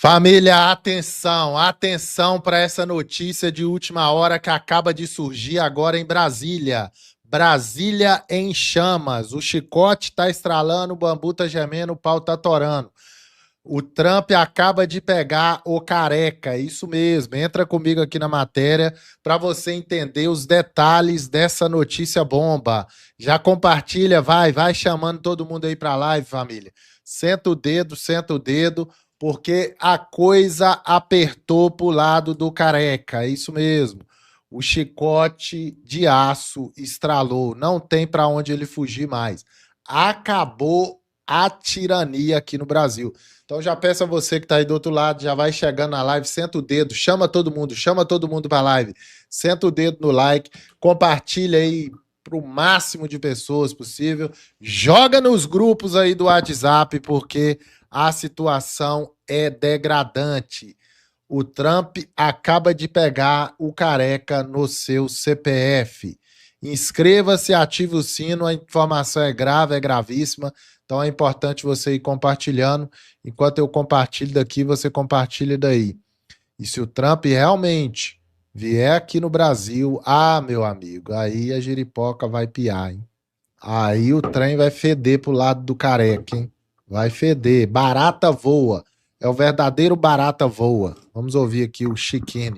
Família, atenção, atenção para essa notícia de última hora que acaba de surgir agora em Brasília. Brasília em chamas. O chicote está estralando, o bambu está gemendo, o pau está torando. O Trump acaba de pegar o careca, isso mesmo. Entra comigo aqui na matéria para você entender os detalhes dessa notícia bomba. Já compartilha, vai chamando todo mundo aí para a live, família. Senta o dedo, porque a coisa apertou pro lado do careca, isso mesmo. O chicote de aço estralou, não tem para onde ele fugir mais. Acabou a tirania aqui no Brasil. Então já peço a você que está aí do outro lado, já vai chegando na live, senta o dedo, chama todo mundo para a live, senta o dedo no like, compartilha aí para o máximo de pessoas possível, joga nos grupos aí do WhatsApp, porque a situação é degradante. O Trump acaba de pegar o careca no seu CPF. Inscreva-se, ative o sino, a informação é grave, é gravíssima. Então é importante você ir compartilhando. Enquanto eu compartilho daqui, você compartilha daí. E se o Trump realmente vier aqui no Brasil, meu amigo, aí a giripoca vai piar, hein? Aí o trem vai feder pro lado do careca, hein? Vai feder. Barata voa. É o verdadeiro barata voa. Vamos ouvir aqui o Chiquini.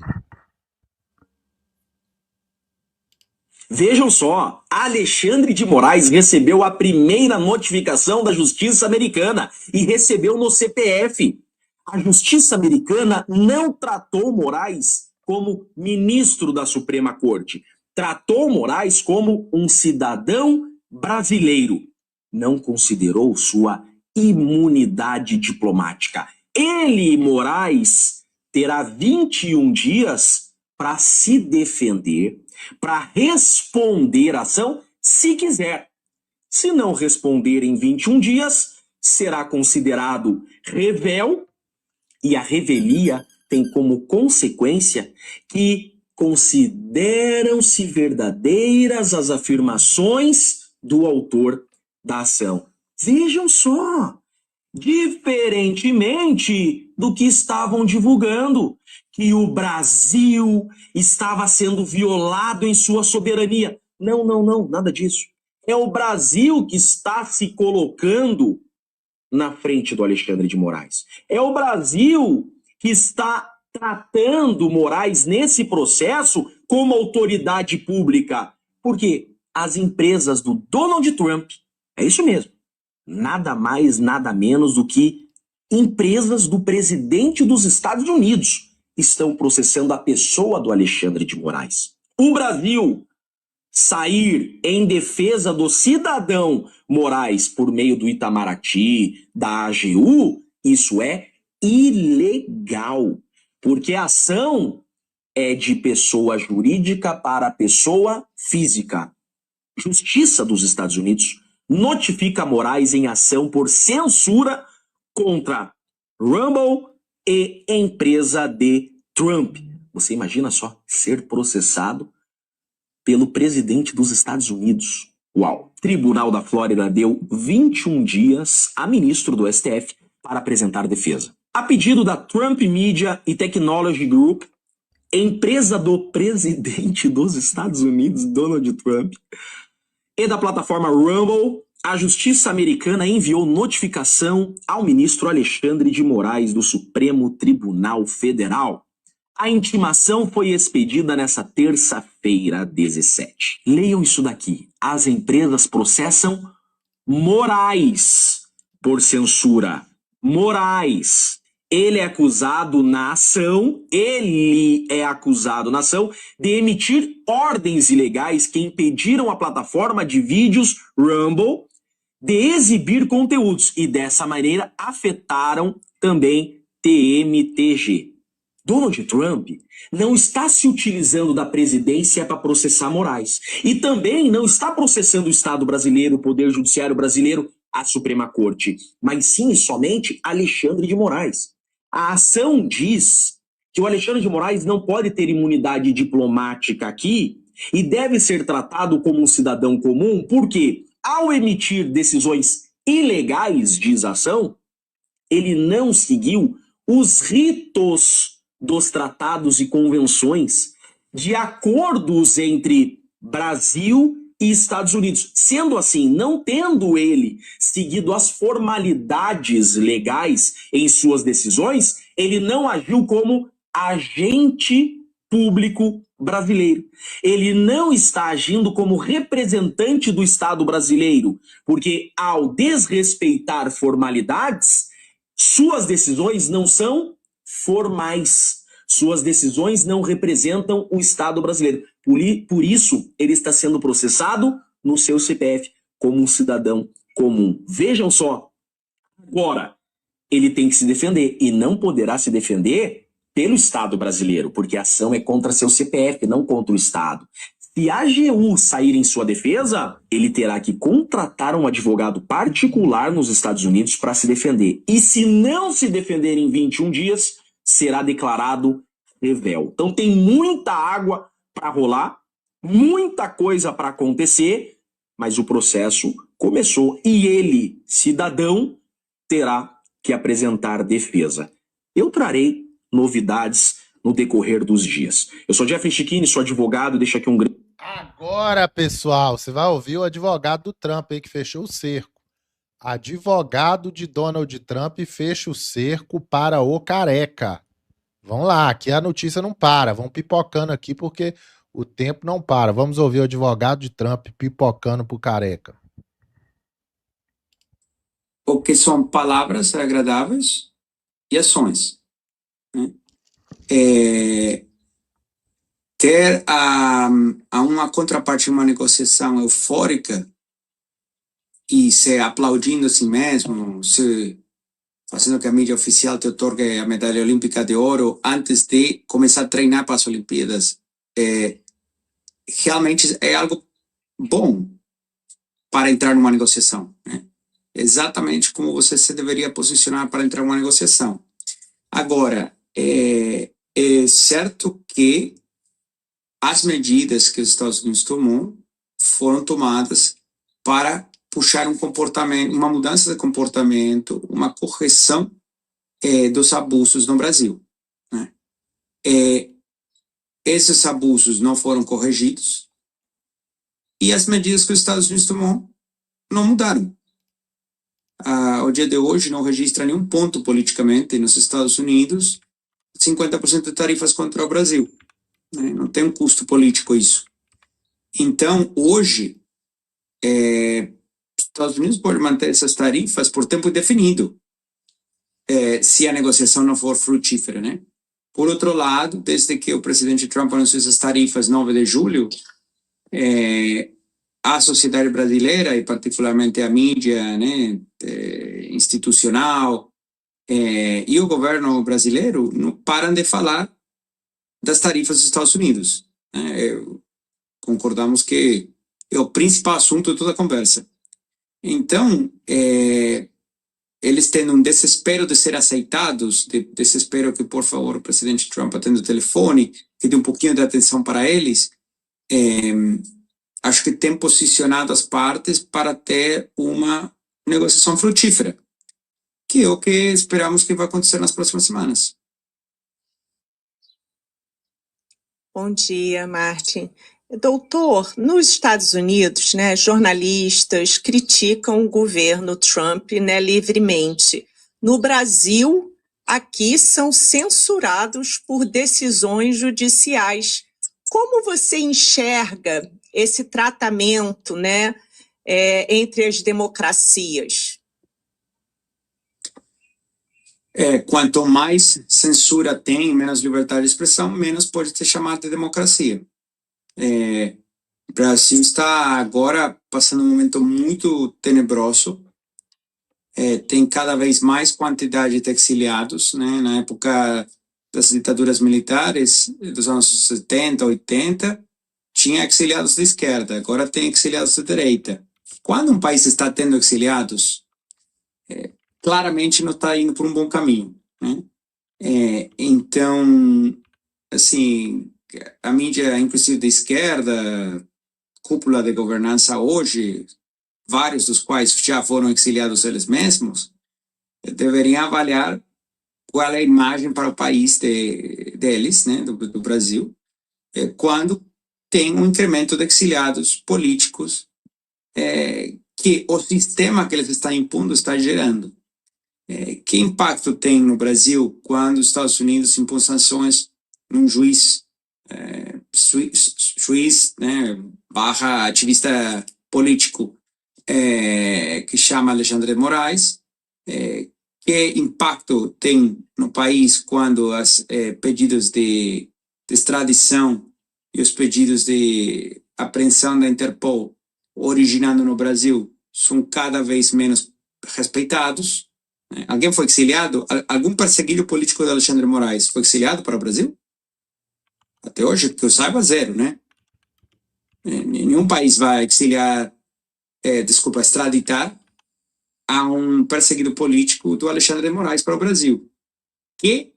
Vejam só, Alexandre de Moraes recebeu a primeira notificação da Justiça Americana e recebeu no CPF. A Justiça Americana não tratou Moraes como ministro da Suprema Corte. Tratou Moraes como um cidadão brasileiro. Não considerou sua imunidade diplomática. Ele, Moraes, terá 21 dias para se defender, para responder a ação, se quiser. Se não responder em 21 dias, será considerado revel, e a revelia tem como consequência que consideram-se verdadeiras as afirmações do autor da ação. Vejam só, diferentemente do que estavam divulgando, que o Brasil estava sendo violado em sua soberania. Não, nada disso. É o Brasil que está se colocando na frente do Alexandre de Moraes. É o Brasil que está tratando Moraes nesse processo como autoridade pública. Porque as empresas do Donald Trump, é isso mesmo, nada mais, nada menos do que empresas do presidente dos Estados Unidos estão processando a pessoa do Alexandre de Moraes. O Brasil sair em defesa do cidadão Moraes por meio do Itamaraty, da AGU, isso é ilegal, porque a ação é de pessoa jurídica para pessoa física. Justiça dos Estados Unidos notifica Moraes em ação por censura contra Rumble e empresa de Trump. Você imagina só ser processado pelo presidente dos Estados Unidos. Uau! Tribunal da Flórida deu 21 dias a ministro do STF para apresentar defesa. A pedido da Trump Media e Technology Group, empresa do presidente dos Estados Unidos, Donald Trump, e da plataforma Rumble, a Justiça Americana enviou notificação ao ministro Alexandre de Moraes do Supremo Tribunal Federal. A intimação foi expedida nesta terça-feira, 17. Leiam isso daqui. As empresas processam Moraes por censura. Moraes. Ele é acusado na ação de emitir ordens ilegais que impediram a plataforma de vídeos Rumble de exibir conteúdos e dessa maneira afetaram também TMTG. Donald Trump não está se utilizando da presidência para processar Moraes e também não está processando o Estado brasileiro, o Poder Judiciário brasileiro, a Suprema Corte, mas sim e somente Alexandre de Moraes. A ação diz que o Alexandre de Moraes não pode ter imunidade diplomática aqui e deve ser tratado como um cidadão comum, porque ao emitir decisões ilegais, diz a ação, ele não seguiu os ritos dos tratados e convenções de acordos entre Brasil e Estados Unidos. Sendo assim, não tendo ele seguido as formalidades legais em suas decisões, ele não agiu como agente público brasileiro. Ele não está agindo como representante do Estado brasileiro, porque ao desrespeitar formalidades, suas decisões não são formais. Suas decisões não representam o Estado brasileiro. Por isso, ele está sendo processado no seu CPF como um cidadão comum. Vejam só. Agora, ele tem que se defender e não poderá se defender pelo Estado brasileiro, porque a ação é contra seu CPF, não contra o Estado. Se a AGU sair em sua defesa, ele terá que contratar um advogado particular nos Estados Unidos para se defender. E se não se defender em 21 dias, será declarado revel. Então tem muita água para rolar, muita coisa para acontecer, mas o processo começou e ele, cidadão, terá que apresentar defesa. Eu trarei novidades no decorrer dos dias. Eu sou Jeffrey Chiquini, sou advogado, deixo aqui um grande... Agora, pessoal, você vai ouvir o advogado do Trump aí que fechou o cerco. Advogado de Donald Trump fecha o cerco para o careca. Vamos lá, aqui a notícia não para. Vamos pipocando aqui porque o tempo não para. Vamos ouvir o advogado de Trump pipocando pro careca. Porque são palavras agradáveis e ações. Né? Ter uma contraparte, uma negociação eufórica e se aplaudindo a si mesmo, se fazendo que a mídia oficial te otorgue a medalha olímpica de ouro antes de começar a treinar para as Olimpíadas, realmente é algo bom para entrar numa negociação. Né? Exatamente como você se deveria posicionar para entrar numa negociação. Agora, é certo que as medidas que os Estados Unidos tomou foram tomadas para puxar um comportamento, uma mudança de comportamento, uma correção dos abusos no Brasil. Né? Esses abusos não foram corrigidos e as medidas que os Estados Unidos tomou não mudaram. Ao dia de hoje não registra nenhum ponto politicamente nos Estados Unidos 50% de tarifas contra o Brasil. Né? Não tem um custo político isso. Então, hoje, os Estados Unidos podem manter essas tarifas por tempo indefinido, se a negociação não for frutífera. Né? Por outro lado, desde que o presidente Trump anunciou essas tarifas 9 de julho, a sociedade brasileira, e particularmente a mídia, né, institucional, e o governo brasileiro não param de falar das tarifas dos Estados Unidos. Né? Concordamos que é o principal assunto de toda a conversa. Então, eles têm um desespero de ser aceitados, desespero que, por favor, o presidente Trump atenda o telefone, que dê um pouquinho de atenção para eles. Acho que tem posicionado as partes para ter uma negociação frutífera, que é o que esperamos que vai acontecer nas próximas semanas. Bom dia, Martin. Doutor, nos Estados Unidos, né, jornalistas criticam o governo Trump, né, livremente. No Brasil, aqui são censurados por decisões judiciais. Como você enxerga esse tratamento, né, entre as democracias? Quanto mais censura tem, menos liberdade de expressão, menos pode ser chamado de democracia. O Brasil está agora passando um momento muito tenebroso. Tem cada vez mais quantidade de exiliados. Né? Na época das ditaduras militares, dos anos 70, 80, tinha exiliados de esquerda, agora tem exiliados de direita. Quando um país está tendo exiliados, claramente não está indo por um bom caminho. Né? Então, assim, a mídia, inclusive da esquerda, cúpula de governança hoje, vários dos quais já foram exiliados eles mesmos, deveriam avaliar qual é a imagem para o país deles, né, do Brasil, quando tem um incremento de exiliados políticos que o sistema que eles estão impondo está gerando. Que impacto tem no Brasil quando os Estados Unidos impõem sanções num juiz, né, barra ativista político, que chama Alexandre de Moraes? Que impacto tem no país quando os pedidos de extradição e os pedidos de apreensão da Interpol originando no Brasil são cada vez menos respeitados? Alguém foi exiliado? Algum perseguido político de Alexandre de Moraes foi exiliado para o Brasil? Até hoje, que eu saiba, zero, né? Nenhum país vai exiliar, extraditar a um perseguido político do Alexandre de Moraes para o Brasil. Que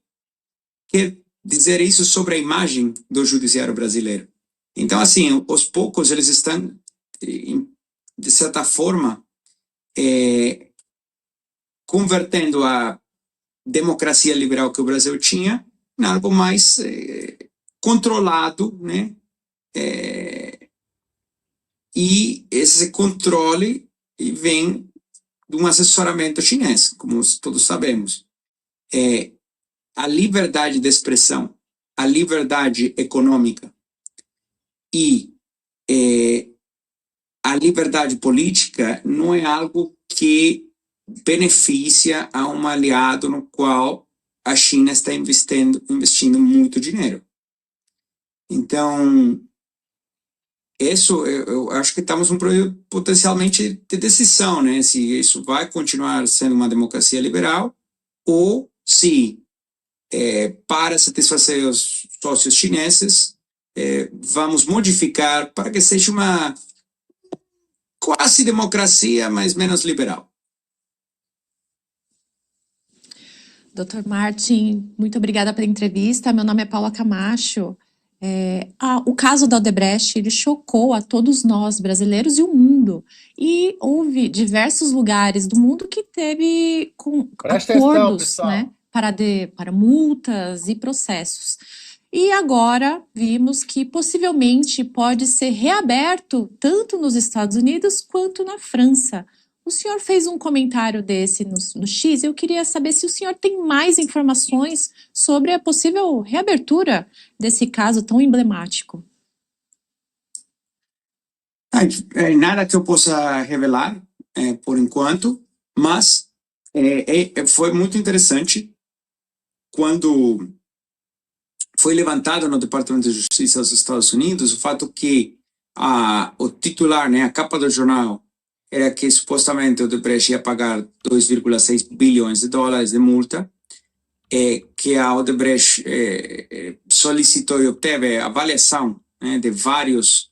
quer dizer isso sobre a imagem do judiciário brasileiro? Então, assim, aos poucos eles estão, de certa forma, convertendo a democracia liberal que o Brasil tinha em algo mais controlado, né? E esse controle vem de um assessoramento chinês, como todos sabemos. A liberdade de expressão, a liberdade econômica e a liberdade política não é algo que beneficia a um aliado no qual a China está investindo muito dinheiro. Então, isso, eu acho que estamos num período potencialmente de decisão, né? Se isso vai continuar sendo uma democracia liberal ou se, para satisfazer os sócios chineses, vamos modificar para que seja uma quase democracia, mas menos liberal. Dr. Martin, muito obrigada pela entrevista. Meu nome é Paula Camacho. O caso da Odebrecht, ele chocou a todos nós, brasileiros e o mundo. E houve diversos lugares do mundo que teve acordos, né, para multas e processos. E agora vimos que possivelmente pode ser reaberto tanto nos Estados Unidos quanto na França. O senhor fez um comentário desse no X, eu queria saber se o senhor tem mais informações sobre a possível reabertura desse caso tão emblemático. Nada que eu possa revelar por enquanto, mas foi muito interessante quando foi levantado no Departamento de Justiça dos Estados Unidos o fato que o titular, né, a capa do jornal, era que supostamente o Odebrecht ia pagar 2,6 bilhões de dólares de multa, que a Odebrecht solicitou e obteve avaliação, né, de várias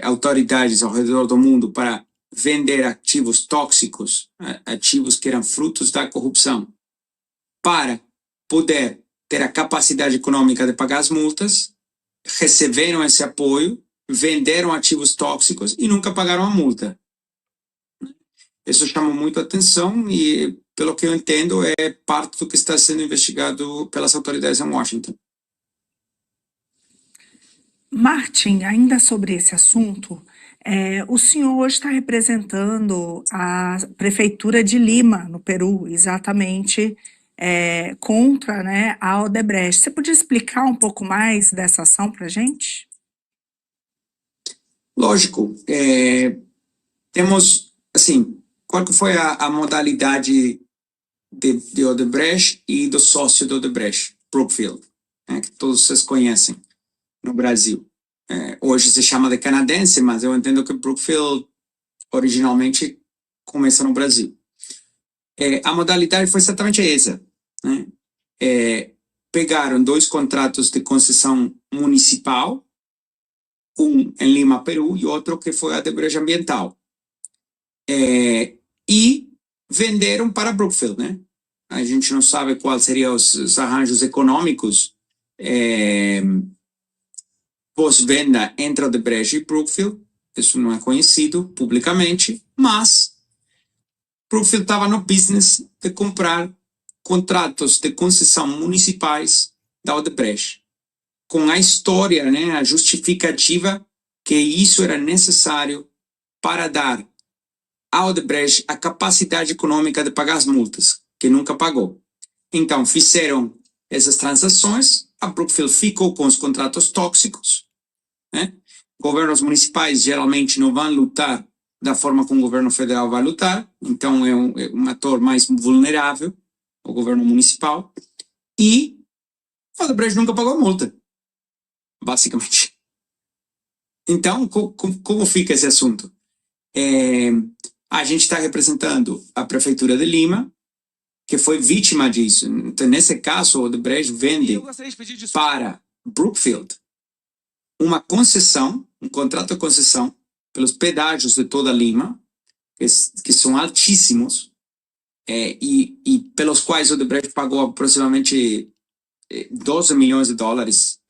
autoridades ao redor do mundo para vender ativos tóxicos, ativos que eram frutos da corrupção, para poder ter a capacidade econômica de pagar as multas, receberam esse apoio, venderam ativos tóxicos e nunca pagaram a multa. Isso chama muito a atenção e, pelo que eu entendo, é parte do que está sendo investigado pelas autoridades em Washington. Martin, ainda sobre esse assunto, o senhor hoje está representando a Prefeitura de Lima, no Peru, exatamente contra, né, a Odebrecht. Você podia explicar um pouco mais dessa ação para a gente? Lógico. Temos, assim, qual que foi a modalidade de Odebrecht e do sócio do Odebrecht, Brookfield, que todos vocês conhecem no Brasil. Hoje se chama de canadense, mas eu entendo que Brookfield originalmente começa no Brasil. A modalidade foi exatamente essa, né? Pegaram 2 contratos de concessão municipal, um em Lima, Peru, e outro que foi a Odebrecht Ambiental. E venderam para Brookfield, né? A gente não sabe quais seriam os arranjos econômicos pós-venda entre a Odebrecht e Brookfield. Isso não é conhecido publicamente, mas Brookfield estava no business de comprar contratos de concessão municipais da Odebrecht, com a história, né, a justificativa que isso era necessário para dar à Odebrecht a capacidade econômica de pagar as multas, que nunca pagou. Então, fizeram essas transações, a Brookfield ficou com os contratos tóxicos, né? Governos municipais geralmente não vão lutar da forma como o governo federal vai lutar, então é um ator mais vulnerável, o governo municipal, e a Odebrecht nunca pagou a multa, basicamente. Então, como fica esse assunto? A gente está representando a Prefeitura de Lima, que foi vítima disso. Então, nesse caso, o Odebrecht vende para Brookfield uma concessão, um contrato de concessão, pelos pedágios de toda Lima, que são altíssimos, e pelos quais o Odebrecht pagou aproximadamente $12 milhões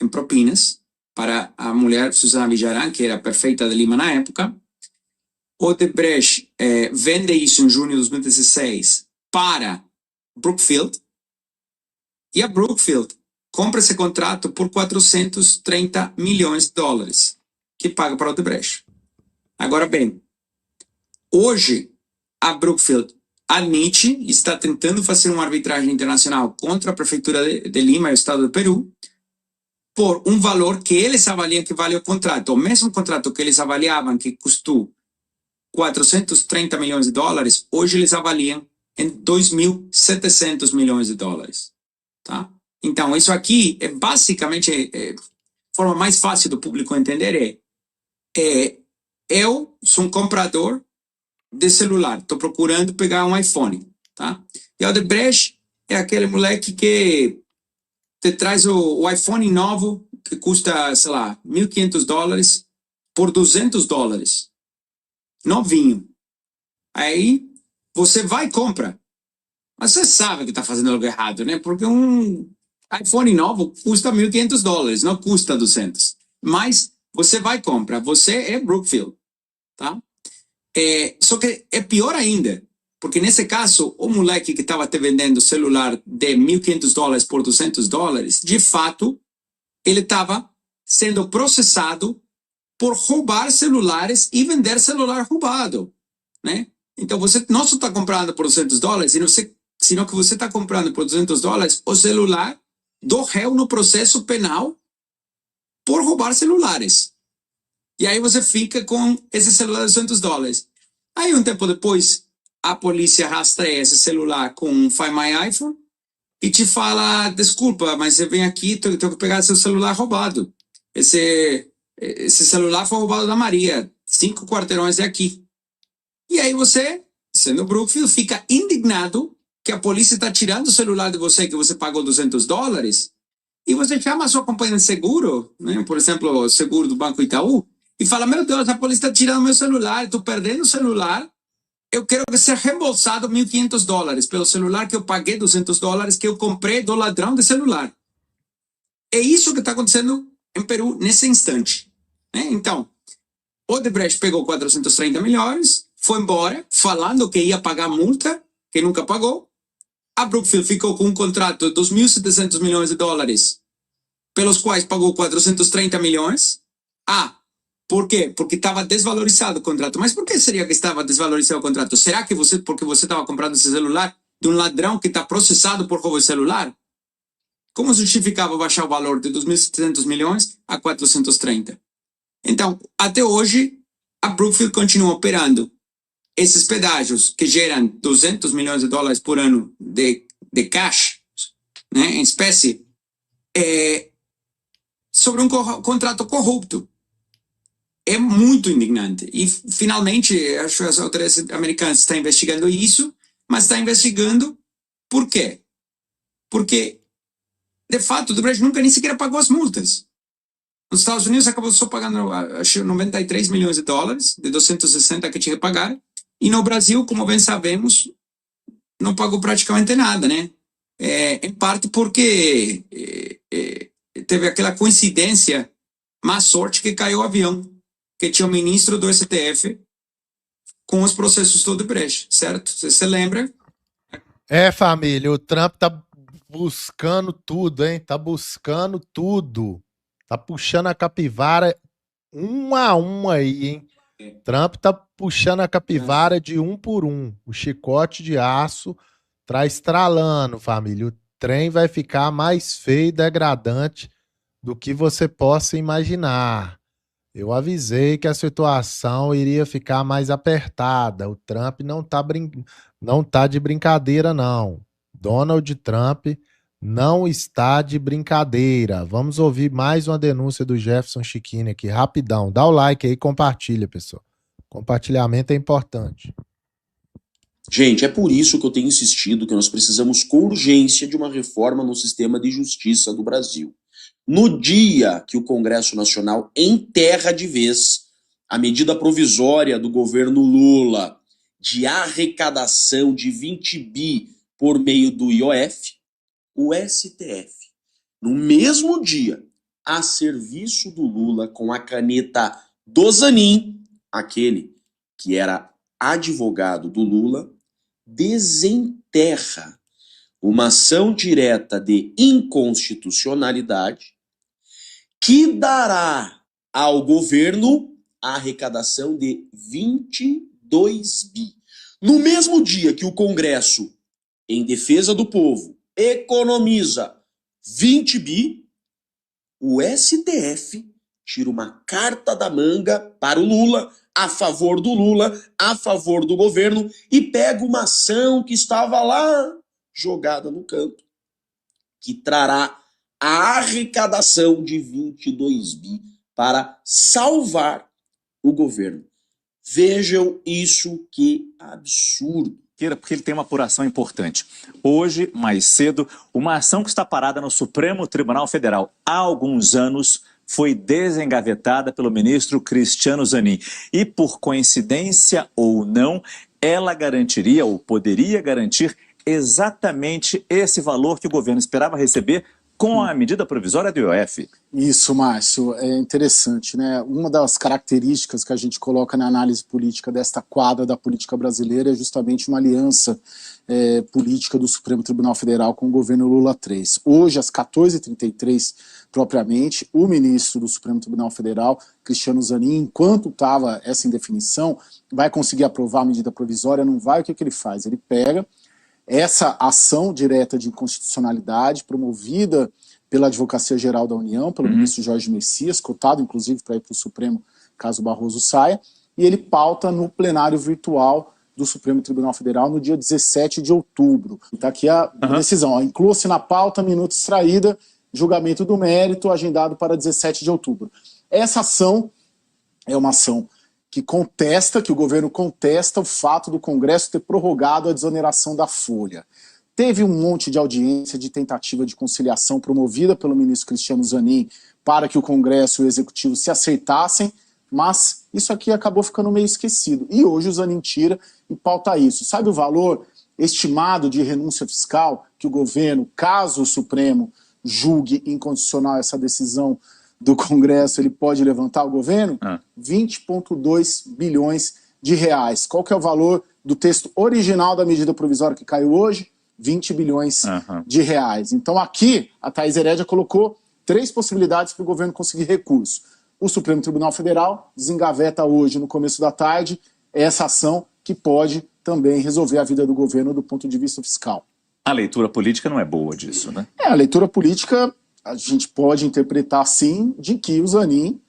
em propinas para a mulher Susana Villarán, que era prefeita de Lima na época. O Odebrecht vende isso em junho de 2016 para Brookfield, e a Brookfield compra esse contrato por $430 milhões, que paga para o Odebrecht. Agora bem, hoje a Brookfield admite, está tentando fazer uma arbitragem internacional contra a Prefeitura de Lima e o Estado do Peru, por um valor que eles avaliam que vale o contrato. O mesmo contrato que eles avaliavam que custou $430 milhões, hoje eles avaliam em $2.700 milhões. Tá? Então, isso aqui é basicamente, a forma mais fácil do público entender eu sou um comprador de celular, estou procurando pegar um iPhone, tá? E a Odebrecht é aquele moleque que te traz o iPhone novo, que custa, sei lá, $1.500 por $200, novinho. Aí você vai e compra, mas você sabe que está fazendo algo errado, né? Porque um iPhone novo custa $1.500, não custa 200. Mas você vai e compra, você é Brookfield, tá? Só que é pior ainda, porque nesse caso, o moleque que estava te vendendo celular de $1.500 por $200, de fato, ele estava sendo processado por roubar celulares e vender celular roubado, né? Então, você não só está comprando por $200, sino que você está comprando por $200 o celular do réu no processo penal por roubar celulares. E aí você fica com esse celular de $200. Aí, um tempo depois, a polícia rastreia esse celular com Find My iPhone e te fala, desculpa, mas você vem aqui, tenho que pegar seu celular roubado. Esse celular foi roubado da Maria, 5 quarteirões daqui. E aí você, sendo Brookfield, fica indignado que a polícia está tirando o celular de você, que você pagou $200, e você chama a sua companhia de seguro, né? Por exemplo, o seguro do Banco Itaú, e fala, meu Deus, a polícia está tirando meu celular, estou perdendo o celular, eu quero que seja reembolsado $1.500 pelo celular que eu paguei $200, que eu comprei do ladrão de celular. É isso que está acontecendo em Peru nesse instante, né? Então, Odebrecht pegou 430 milhões, foi embora, falando que ia pagar multa, que nunca pagou. A Brookfield ficou com um contrato de $2.700 milhões, pelos quais pagou 430 milhões. Por quê? Porque estava desvalorizado o contrato. Mas por que seria que estava desvalorizado o contrato? Será que porque você estava comprando esse celular de um ladrão que está processado por roubo de celular? Como justificava baixar o valor de 2.700 milhões a 430? Então, até hoje, a Brookfield continua operando esses pedágios que geram $200 milhões por ano de cash, né, em espécie, sobre um contrato corrupto. É muito indignante. E, finalmente, acho que as autoridades americanas estão investigando isso, mas estão investigando por quê? Porque, de fato, o Odebrecht nunca nem sequer pagou as multas. Nos Estados Unidos acabou só pagando, acho, $93 milhões, de 260 que tinha que pagar. E no Brasil, como bem sabemos, não pagou praticamente nada, né? Em parte porque teve aquela coincidência, má sorte, que caiu o avião, que tinha o ministro do STF com os processos do Odebrecht, certo? Você se lembra? É, família, o Trump tá buscando tudo, hein? Tá buscando tudo. Tá puxando a capivara um a um aí, hein? Trump tá puxando a capivara de um por um. O chicote de aço tá estralando, família. O trem vai ficar mais feio e degradante do que você possa imaginar. Eu avisei que a situação iria ficar mais apertada. O Trump não tá de brincadeira, não. Donald Trump não está de brincadeira. Vamos ouvir mais uma denúncia do Jefferson Chiquini aqui, rapidão. Dá o like aí e compartilha, pessoal. Compartilhamento é importante. Gente, é por isso que eu tenho insistido que nós precisamos com urgência de uma reforma no sistema de justiça do Brasil. No dia que o Congresso Nacional enterra de vez a medida provisória do governo Lula de arrecadação de 20 bi por meio do IOF, o STF, no mesmo dia, a serviço do Lula, com a caneta do Zanin, aquele que era advogado do Lula, desenterra uma ação direta de inconstitucionalidade que dará ao governo a arrecadação de 22 bi. No mesmo dia que o Congresso, em defesa do povo, economiza 20 bi, o STF tira uma carta da manga para o Lula, a favor do Lula, a favor do governo, e pega uma ação que estava lá jogada no canto, que trará a arrecadação de 22 bi para salvar o governo. Vejam isso, que absurdo. Porque ele tem uma apuração importante. Hoje, mais cedo, uma ação que está parada no Supremo Tribunal Federal há alguns anos foi desengavetada pelo ministro Cristiano Zanin. E, por coincidência ou não, ela garantiria ou poderia garantir exatamente esse valor que o governo esperava receber com a medida provisória do IOF. Isso, Márcio, é interessante, né? Uma das características que a gente coloca na análise política desta quadra da política brasileira é justamente uma aliança política do Supremo Tribunal Federal com o governo Lula III. Hoje, às 14h33, propriamente, o ministro do Supremo Tribunal Federal, Cristiano Zanin, enquanto estava essa indefinição, vai conseguir aprovar a medida provisória, não vai, o que ele faz? Ele pega essa ação direta de inconstitucionalidade promovida pela Advocacia Geral da União, pelo ministro Jorge Messias, cotado inclusive para ir para o Supremo caso Barroso saia, e ele pauta no plenário virtual do Supremo Tribunal Federal no dia 17 de outubro. Está aqui a decisão, inclua-se na pauta, minuto extraída, julgamento do mérito, agendado para 17 de outubro. Essa ação é uma ação que contesta, que o governo contesta o fato do Congresso ter prorrogado a desoneração da folha. Teve um monte de audiência de tentativa de conciliação promovida pelo ministro Cristiano Zanin para que o Congresso e o Executivo se acertassem, mas isso aqui acabou ficando meio esquecido. E hoje o Zanin tira e pauta isso. Sabe o valor estimado de renúncia fiscal que o governo, caso o Supremo julgue inconstitucional essa decisão do Congresso, ele pode levantar o governo? 20,2 bilhões de reais. Qual que é o valor do texto original da medida provisória que caiu hoje? 20 bilhões de reais. Então aqui, a Thaís Herédia colocou 3 possibilidades para o governo conseguir recurso. O Supremo Tribunal Federal desengaveta hoje, no começo da tarde, essa ação que pode também resolver a vida do governo do ponto de vista fiscal. A leitura política não é boa disso, né? A leitura política a gente pode interpretar, sim, de que o Zanin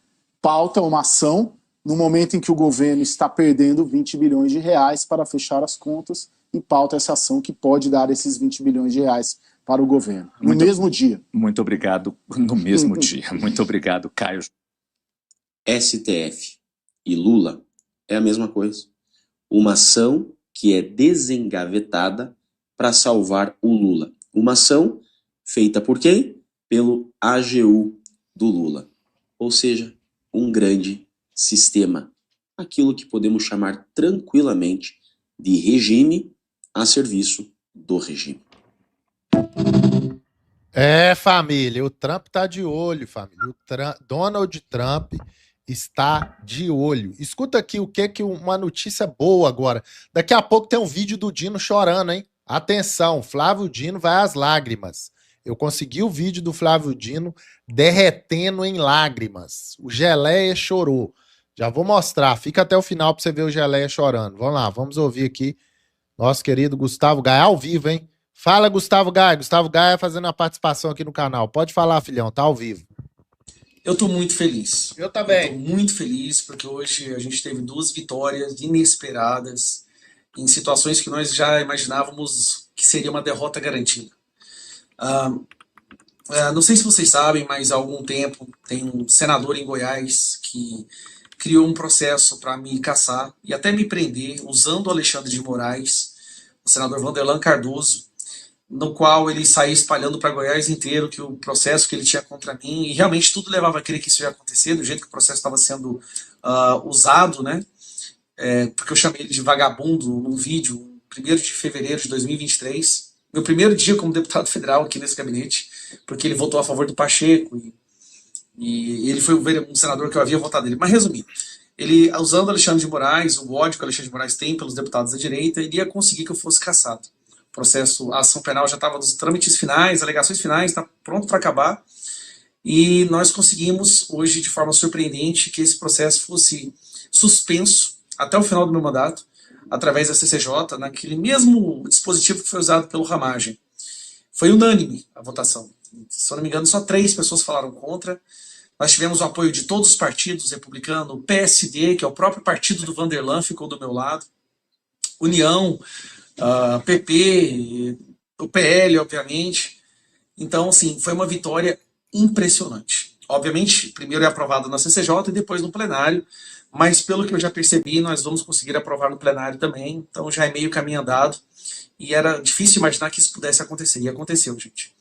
pauta uma ação no momento em que o governo está perdendo 20 bilhões de reais para fechar as contas e pauta essa ação que pode dar esses 20 bilhões de reais para o governo, no mesmo dia. Muito obrigado, no mesmo dia. Muito obrigado, Caio. STF e Lula é a mesma coisa. Uma ação que é desengavetada para salvar o Lula. Uma ação feita por quem? Pelo AGU do Lula. Ou seja, um grande sistema. Aquilo que podemos chamar tranquilamente de regime a serviço do regime. É, família, o Trump tá de olho, família. Donald Trump está de olho. Escuta aqui o que uma notícia boa agora. Daqui a pouco tem um vídeo do Dino chorando, hein? Atenção, Flávio Dino vai às lágrimas. Eu consegui o vídeo do Flávio Dino derretendo em lágrimas. O Geleia chorou. Já vou mostrar. Fica até o final para você ver o Geleia chorando. Vamos lá, vamos ouvir aqui nosso querido Gustavo Gaia, ao vivo, hein? Fala, Gustavo Gaia. Gustavo Gaia fazendo uma participação aqui no canal. Pode falar, filhão, tá ao vivo. Eu tô muito feliz. Eu também. Eu tô muito feliz porque hoje a gente teve 2 vitórias inesperadas em situações que nós já imaginávamos que seria uma derrota garantida. Não sei se vocês sabem, mas há algum tempo tem um senador em Goiás que criou um processo para me caçar e até me prender usando o Alexandre de Moraes, o senador Vanderlan Cardoso, no qual ele saía espalhando para Goiás inteiro que o processo que ele tinha contra mim, e realmente tudo levava a crer que isso ia acontecer, do jeito que o processo estava sendo usado, né? Porque eu chamei ele de vagabundo num vídeo, 1º de fevereiro de 2023, meu primeiro dia como deputado federal aqui nesse gabinete, porque ele votou a favor do Pacheco, e ele foi um senador que eu havia votado nele. Mas resumindo, ele, usando Alexandre de Moraes, o ódio que o Alexandre de Moraes tem pelos deputados da direita, ele ia conseguir que eu fosse cassado. O processo, a ação penal já estava nos trâmites finais, alegações finais, está pronto para acabar, e nós conseguimos hoje, de forma surpreendente, que esse processo fosse suspenso até o final do meu mandato, através da CCJ, naquele mesmo dispositivo que foi usado pelo Ramagem. Foi unânime a votação. Se eu não me engano, só 3 pessoas falaram contra. Nós tivemos o apoio de todos os partidos, republicano, o PSD, que é o próprio partido do Vanderlan, ficou do meu lado, União, PP, o PL, obviamente. Então, assim, foi uma vitória impressionante. Obviamente, primeiro é aprovado na CCJ e depois no plenário, mas pelo que eu já percebi, nós vamos conseguir aprovar no plenário também, então já é meio caminho andado, e era difícil imaginar que isso pudesse acontecer, e aconteceu, gente.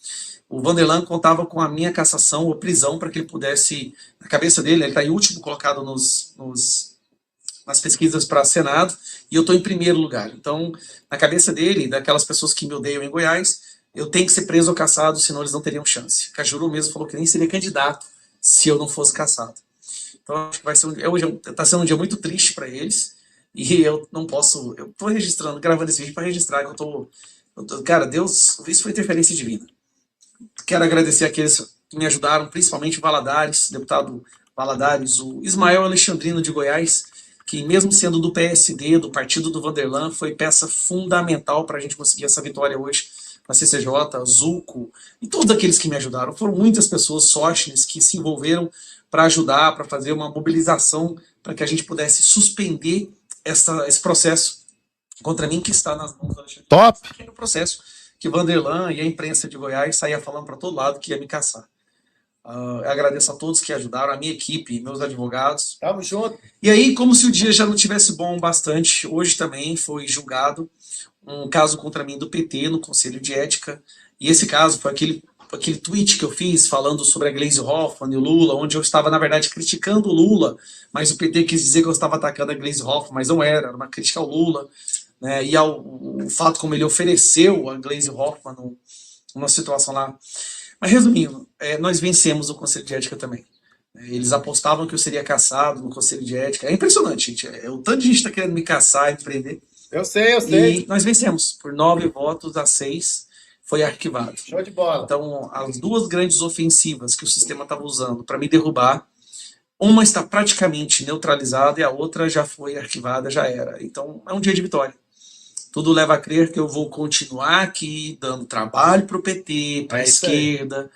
O Vanderlan contava com a minha cassação ou prisão para que ele pudesse, na cabeça dele, ele está em último colocado nas pesquisas para Senado, e eu estou em primeiro lugar. Então, na cabeça dele, daquelas pessoas que me odeiam em Goiás, eu tenho que ser preso ou cassado, senão eles não teriam chance. Cajuru mesmo falou que nem seria candidato se eu não fosse cassado. Então, acho que vai ser hoje está sendo um dia muito triste para eles, e eu não posso, eu estou registrando, gravando esse vídeo para registrar que cara, Deus, isso foi interferência divina. Quero agradecer àqueles que me ajudaram, principalmente o Valadares, deputado Valadares, o Ismael Alexandrino de Goiás, que mesmo sendo do PSD, do partido do Vanderlan, foi peça fundamental para a gente conseguir essa vitória hoje na CCJ, Zuco, e todos aqueles que me ajudaram. Foram muitas pessoas, sócios, que se envolveram para ajudar, para fazer uma mobilização, para que a gente pudesse suspender esse processo contra mim, que está nas mãos do Alexandre. Top! No processo que Vanderlan e a imprensa de Goiás saía falando para todo lado que ia me caçar. Eu agradeço a todos que ajudaram, a minha equipe, meus advogados. Tamo junto. E aí, como se o dia já não tivesse bom bastante, hoje também foi julgado um caso contra mim do PT no Conselho de Ética, e esse caso foi aquele tweet que eu fiz falando sobre a Gleisi Hoffmann e o Lula, onde eu estava, na verdade, criticando o Lula, mas o PT quis dizer que eu estava atacando a Gleisi Hoffmann, mas não era uma crítica ao Lula, né, e o fato como ele ofereceu a Gleisi Hoffmann numa situação lá. Mas resumindo, nós vencemos o Conselho de Ética também. Eles apostavam que eu seria caçado no Conselho de Ética. É impressionante, gente. O tanto de gente está querendo me caçar e me prender. Eu sei. E nós vencemos. Por 9 votos a 6, foi arquivado. Show de bola. Então, as 2 grandes ofensivas que o sistema estava usando para me derrubar, uma está praticamente neutralizada e a outra já foi arquivada, já era. Então, é um dia de vitória. Tudo leva a crer que eu vou continuar aqui dando trabalho para o PT, para a esquerda,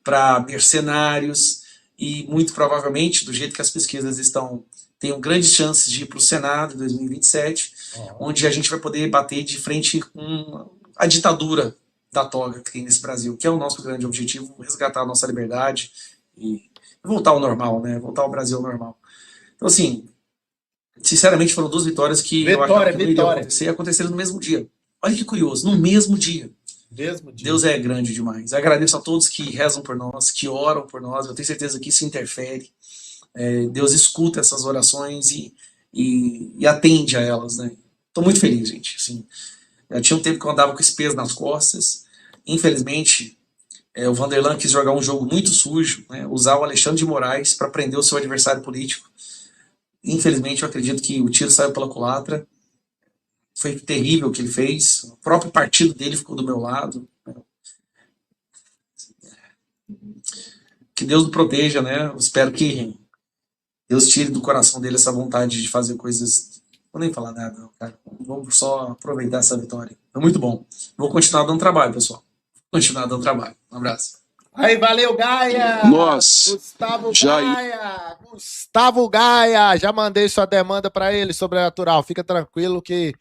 para mercenários, e muito provavelmente, do jeito que as pesquisas estão, tenham grandes chances de ir para o Senado em 2027, onde a gente vai poder bater de frente com a ditadura da toga que tem nesse Brasil, que é o nosso grande objetivo, resgatar a nossa liberdade e voltar ao normal, né? Voltar ao Brasil ao normal. Então, assim, sinceramente, foram 2 vitórias que eu achava que não iriam acontecer, e aconteceram no mesmo dia. Olha que curioso, no mesmo dia. Deus é grande demais. Agradeço a todos que rezam por nós, que oram por nós. Eu tenho certeza que isso interfere. Deus escuta essas orações e atende a elas, né? Estou muito feliz, gente. Assim, eu tinha um tempo que eu andava com esse peso nas costas. Infelizmente, o Vanderlan quis jogar um jogo muito sujo, né? Usar o Alexandre de Moraes para prender o seu adversário político. Infelizmente, eu acredito que o tiro saiu pela culatra. Foi terrível o que ele fez. O próprio partido dele ficou do meu lado. Que Deus o proteja, né? Eu espero que Deus tire do coração dele essa vontade de fazer coisas. Vou nem falar nada, não, cara. Vamos só aproveitar essa vitória. É muito bom. Vou continuar dando trabalho, pessoal. Continuar dando trabalho. Um abraço. Aí, valeu, Gaia! Nós Gustavo já- Gaia! Gustavo Gaia! Já mandei sua demanda para ele, sobrenatural. Fica tranquilo que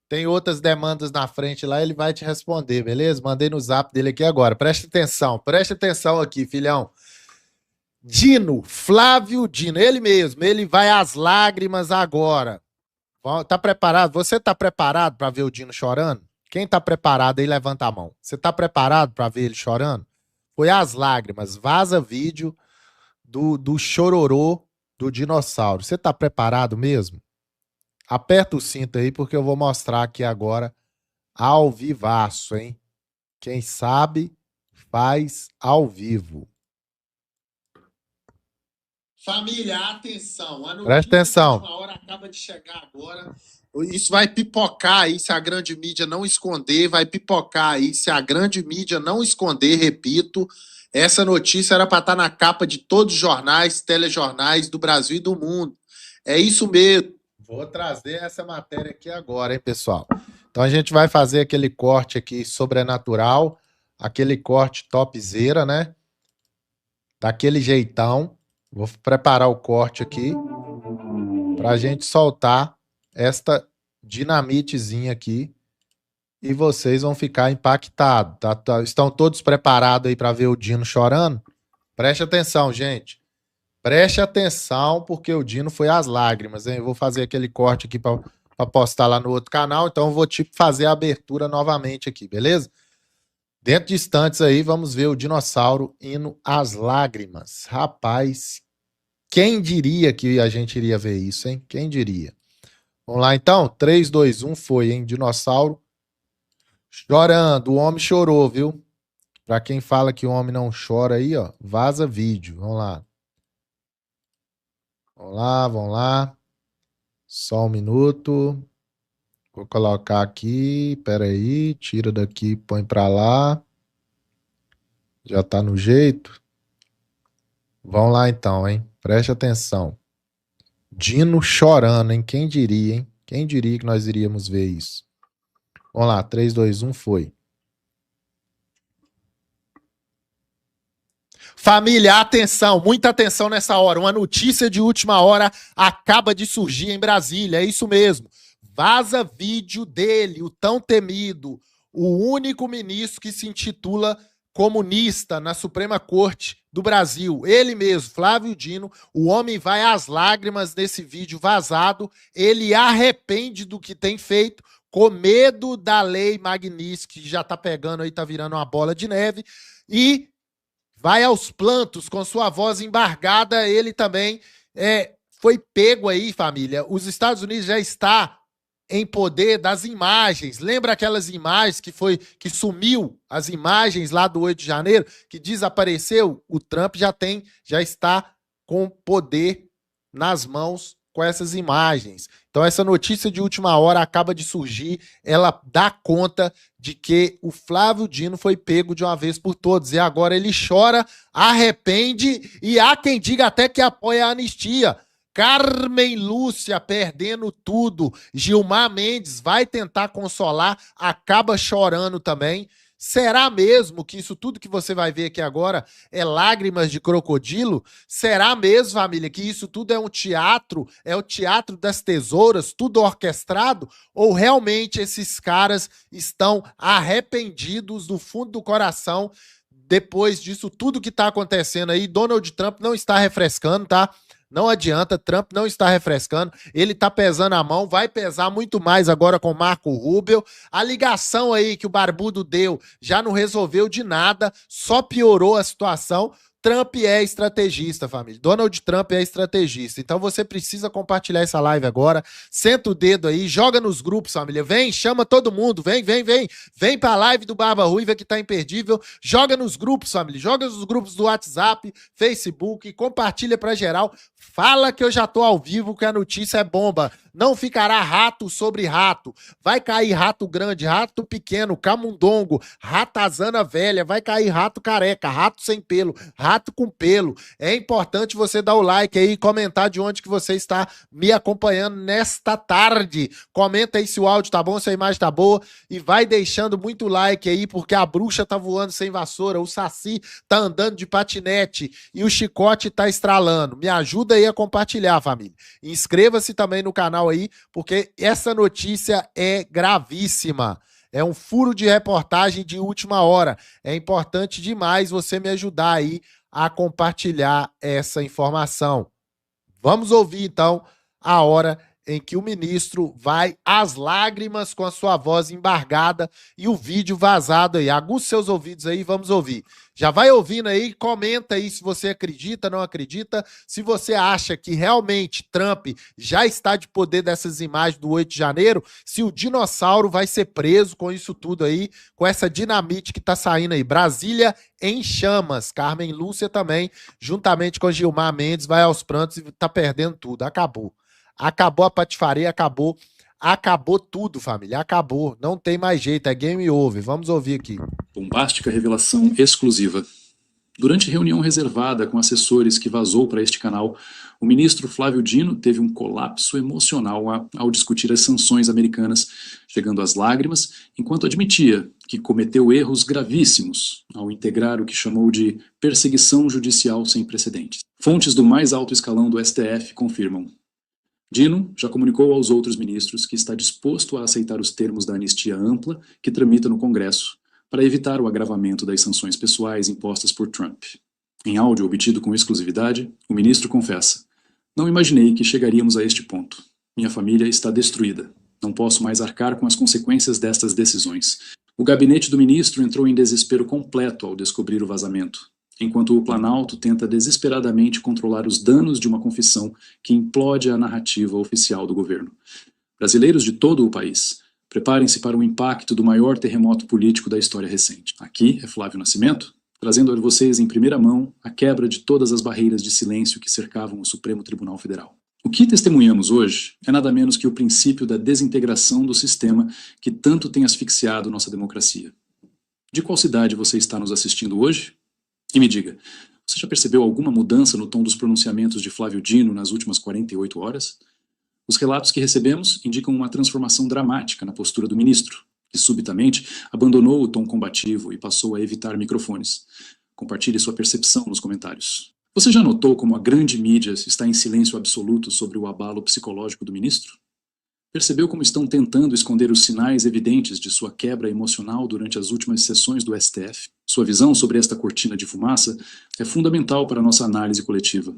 tem outras demandas na frente lá, ele vai te responder, beleza? Mandei no zap dele aqui agora. Preste atenção aqui, filhão. Dino, Flávio Dino, ele mesmo, ele vai às lágrimas agora. Tá preparado? Você tá preparado para ver o Dino chorando? Quem tá preparado aí, levanta a mão. Você tá preparado para ver ele chorando? Foi às lágrimas. Vaza vídeo do chororô do dinossauro. Você tá preparado mesmo? Aperta o cinto aí, porque eu vou mostrar aqui agora ao vivaço, hein? Quem sabe faz ao vivo. Família, atenção. Presta atenção. A hora acaba de chegar agora. Isso vai pipocar aí se a grande mídia não esconder, vai pipocar aí se a grande mídia não esconder, repito. Essa notícia era para estar na capa de todos os jornais, telejornais do Brasil e do mundo. É isso mesmo. Vou trazer essa matéria aqui agora, hein, pessoal? Então a gente vai fazer aquele corte aqui sobrenatural, aquele corte topzera, né? Daquele jeitão. Vou preparar o corte aqui pra gente soltar esta dinamitezinha aqui e vocês vão ficar impactados, tá? Estão todos preparados aí para ver o Dino chorando? Preste atenção, gente. Preste atenção, porque o Dino foi às lágrimas, hein? Eu vou fazer aquele corte aqui para postar lá no outro canal, então eu vou fazer a abertura novamente aqui, beleza? Dentro de instantes aí, vamos ver o dinossauro indo às lágrimas. Rapaz, quem diria que a gente iria ver isso, hein? Quem diria? Vamos lá, então? 3, 2, 1, foi, hein? Dinossauro chorando. O homem chorou, viu? Pra quem fala que o homem não chora aí, ó, vaza vídeo. Vamos lá. Vamos lá. Só um minuto. Vou colocar aqui. Pera aí. Tira daqui, põe pra lá. Já tá no jeito? Vamos lá então, hein? Preste atenção. Dino chorando, hein? Quem diria, hein? Quem diria que nós iríamos ver isso? Vamos lá. 3, 2, 1, foi. Família, atenção, muita atenção nessa hora. Uma notícia de última hora acaba de surgir em Brasília, é isso mesmo. Vaza vídeo dele, o tão temido, o único ministro que se intitula comunista na Suprema Corte do Brasil. Ele mesmo, Flávio Dino, o homem vai às lágrimas nesse vídeo vazado, ele arrepende do que tem feito, com medo da lei Magnitsky, que já tá pegando aí, tá virando uma bola de neve, e vai aos plantos com sua voz embargada. Ele também foi pego aí, família. Os Estados Unidos já está em poder das imagens. Lembra aquelas imagens que sumiu, as imagens lá do 8 de janeiro, que desapareceu? O Trump já está com poder nas mãos com essas imagens. Então essa notícia de última hora acaba de surgir, ela dá conta de que o Flávio Dino foi pego de uma vez por todas e agora ele chora, arrepende e há quem diga até que apoia a anistia. Carmen Lúcia perdendo tudo, Gilmar Mendes vai tentar consolar, acaba chorando também. Será mesmo que isso tudo que você vai ver aqui agora é lágrimas de crocodilo? Será mesmo, família, que isso tudo é um teatro? É o teatro das tesouras, tudo orquestrado? Ou realmente esses caras estão arrependidos do fundo do coração depois disso tudo que está acontecendo aí? Donald Trump não está refrescando, tá? Não adianta, Trump não está refrescando, ele está pesando a mão, vai pesar muito mais agora com Marco Rubio. A ligação aí que o Barbudo deu já não resolveu de nada, só piorou a situação. Trump é estrategista, família. Donald Trump é estrategista. Então você precisa compartilhar essa live agora. Senta o dedo aí, joga nos grupos, família. Vem, chama todo mundo. Vem. Vem pra live do Barba Ruiva que tá imperdível. Joga nos grupos, família. Joga nos grupos do WhatsApp, Facebook, compartilha pra geral. Fala que eu já tô ao vivo, que a notícia é bomba. Não ficará rato sobre rato. Vai cair rato grande, rato pequeno, camundongo, ratazana velha, vai cair rato careca, rato sem pelo, rato com pelo. É importante você dar o like aí e comentar de onde que você está me acompanhando nesta tarde. Comenta aí se o áudio tá bom, se a imagem tá boa e vai deixando muito like aí, porque a bruxa tá voando sem vassoura, o Saci tá andando de patinete e o chicote tá estralando. Me ajuda aí a compartilhar, família. Inscreva-se também no canal aí, porque essa notícia é gravíssima. É um furo de reportagem de última hora. É importante demais você me ajudar aí a compartilhar essa informação. Vamos ouvir, então, a hora em que o ministro vai às lágrimas com a sua voz embargada e o vídeo vazado aí. Aguça seus ouvidos aí, vamos ouvir. Já vai ouvindo aí, comenta aí se você acredita, não acredita, se você acha que realmente Trump já está de poder dessas imagens do 8 de janeiro, se o dinossauro vai ser preso com isso tudo aí, com essa dinamite que tá saindo aí. Brasília em chamas, Carmen Lúcia também, juntamente com Gilmar Mendes, vai aos prantos e tá perdendo tudo, acabou. Acabou a patifaria, acabou tudo, família, acabou, não tem mais jeito, é game over. Vamos ouvir aqui. Bombástica revelação exclusiva. Durante reunião reservada com assessores que vazou para este canal, o ministro Flávio Dino teve um colapso emocional ao discutir as sanções americanas, chegando às lágrimas, enquanto admitia que cometeu erros gravíssimos ao integrar o que chamou de perseguição judicial sem precedentes. Fontes do mais alto escalão do STF confirmam. Dino já comunicou aos outros ministros que está disposto a aceitar os termos da anistia ampla que tramita no Congresso para evitar o agravamento das sanções pessoais impostas por Trump. Em áudio obtido com exclusividade, o ministro confessa: "Não imaginei que chegaríamos a este ponto. Minha família está destruída. Não posso mais arcar com as consequências destas decisões." O gabinete do ministro entrou em desespero completo ao descobrir o vazamento, enquanto o Planalto tenta desesperadamente controlar os danos de uma confissão que implode a narrativa oficial do governo. Brasileiros de todo o país, preparem-se para o impacto do maior terremoto político da história recente. Aqui é Flávio Nascimento, trazendo a vocês em primeira mão a quebra de todas as barreiras de silêncio que cercavam o Supremo Tribunal Federal. O que testemunhamos hoje é nada menos que o princípio da desintegração do sistema que tanto tem asfixiado nossa democracia. De qual cidade você está nos assistindo hoje? E me diga, você já percebeu alguma mudança no tom dos pronunciamentos de Flávio Dino nas últimas 48 horas? Os relatos que recebemos indicam uma transformação dramática na postura do ministro, que subitamente abandonou o tom combativo e passou a evitar microfones. Compartilhe sua percepção nos comentários. Você já notou como a grande mídia está em silêncio absoluto sobre o abalo psicológico do ministro? Percebeu como estão tentando esconder os sinais evidentes de sua quebra emocional durante as últimas sessões do STF? Sua visão sobre esta cortina de fumaça é fundamental para a nossa análise coletiva.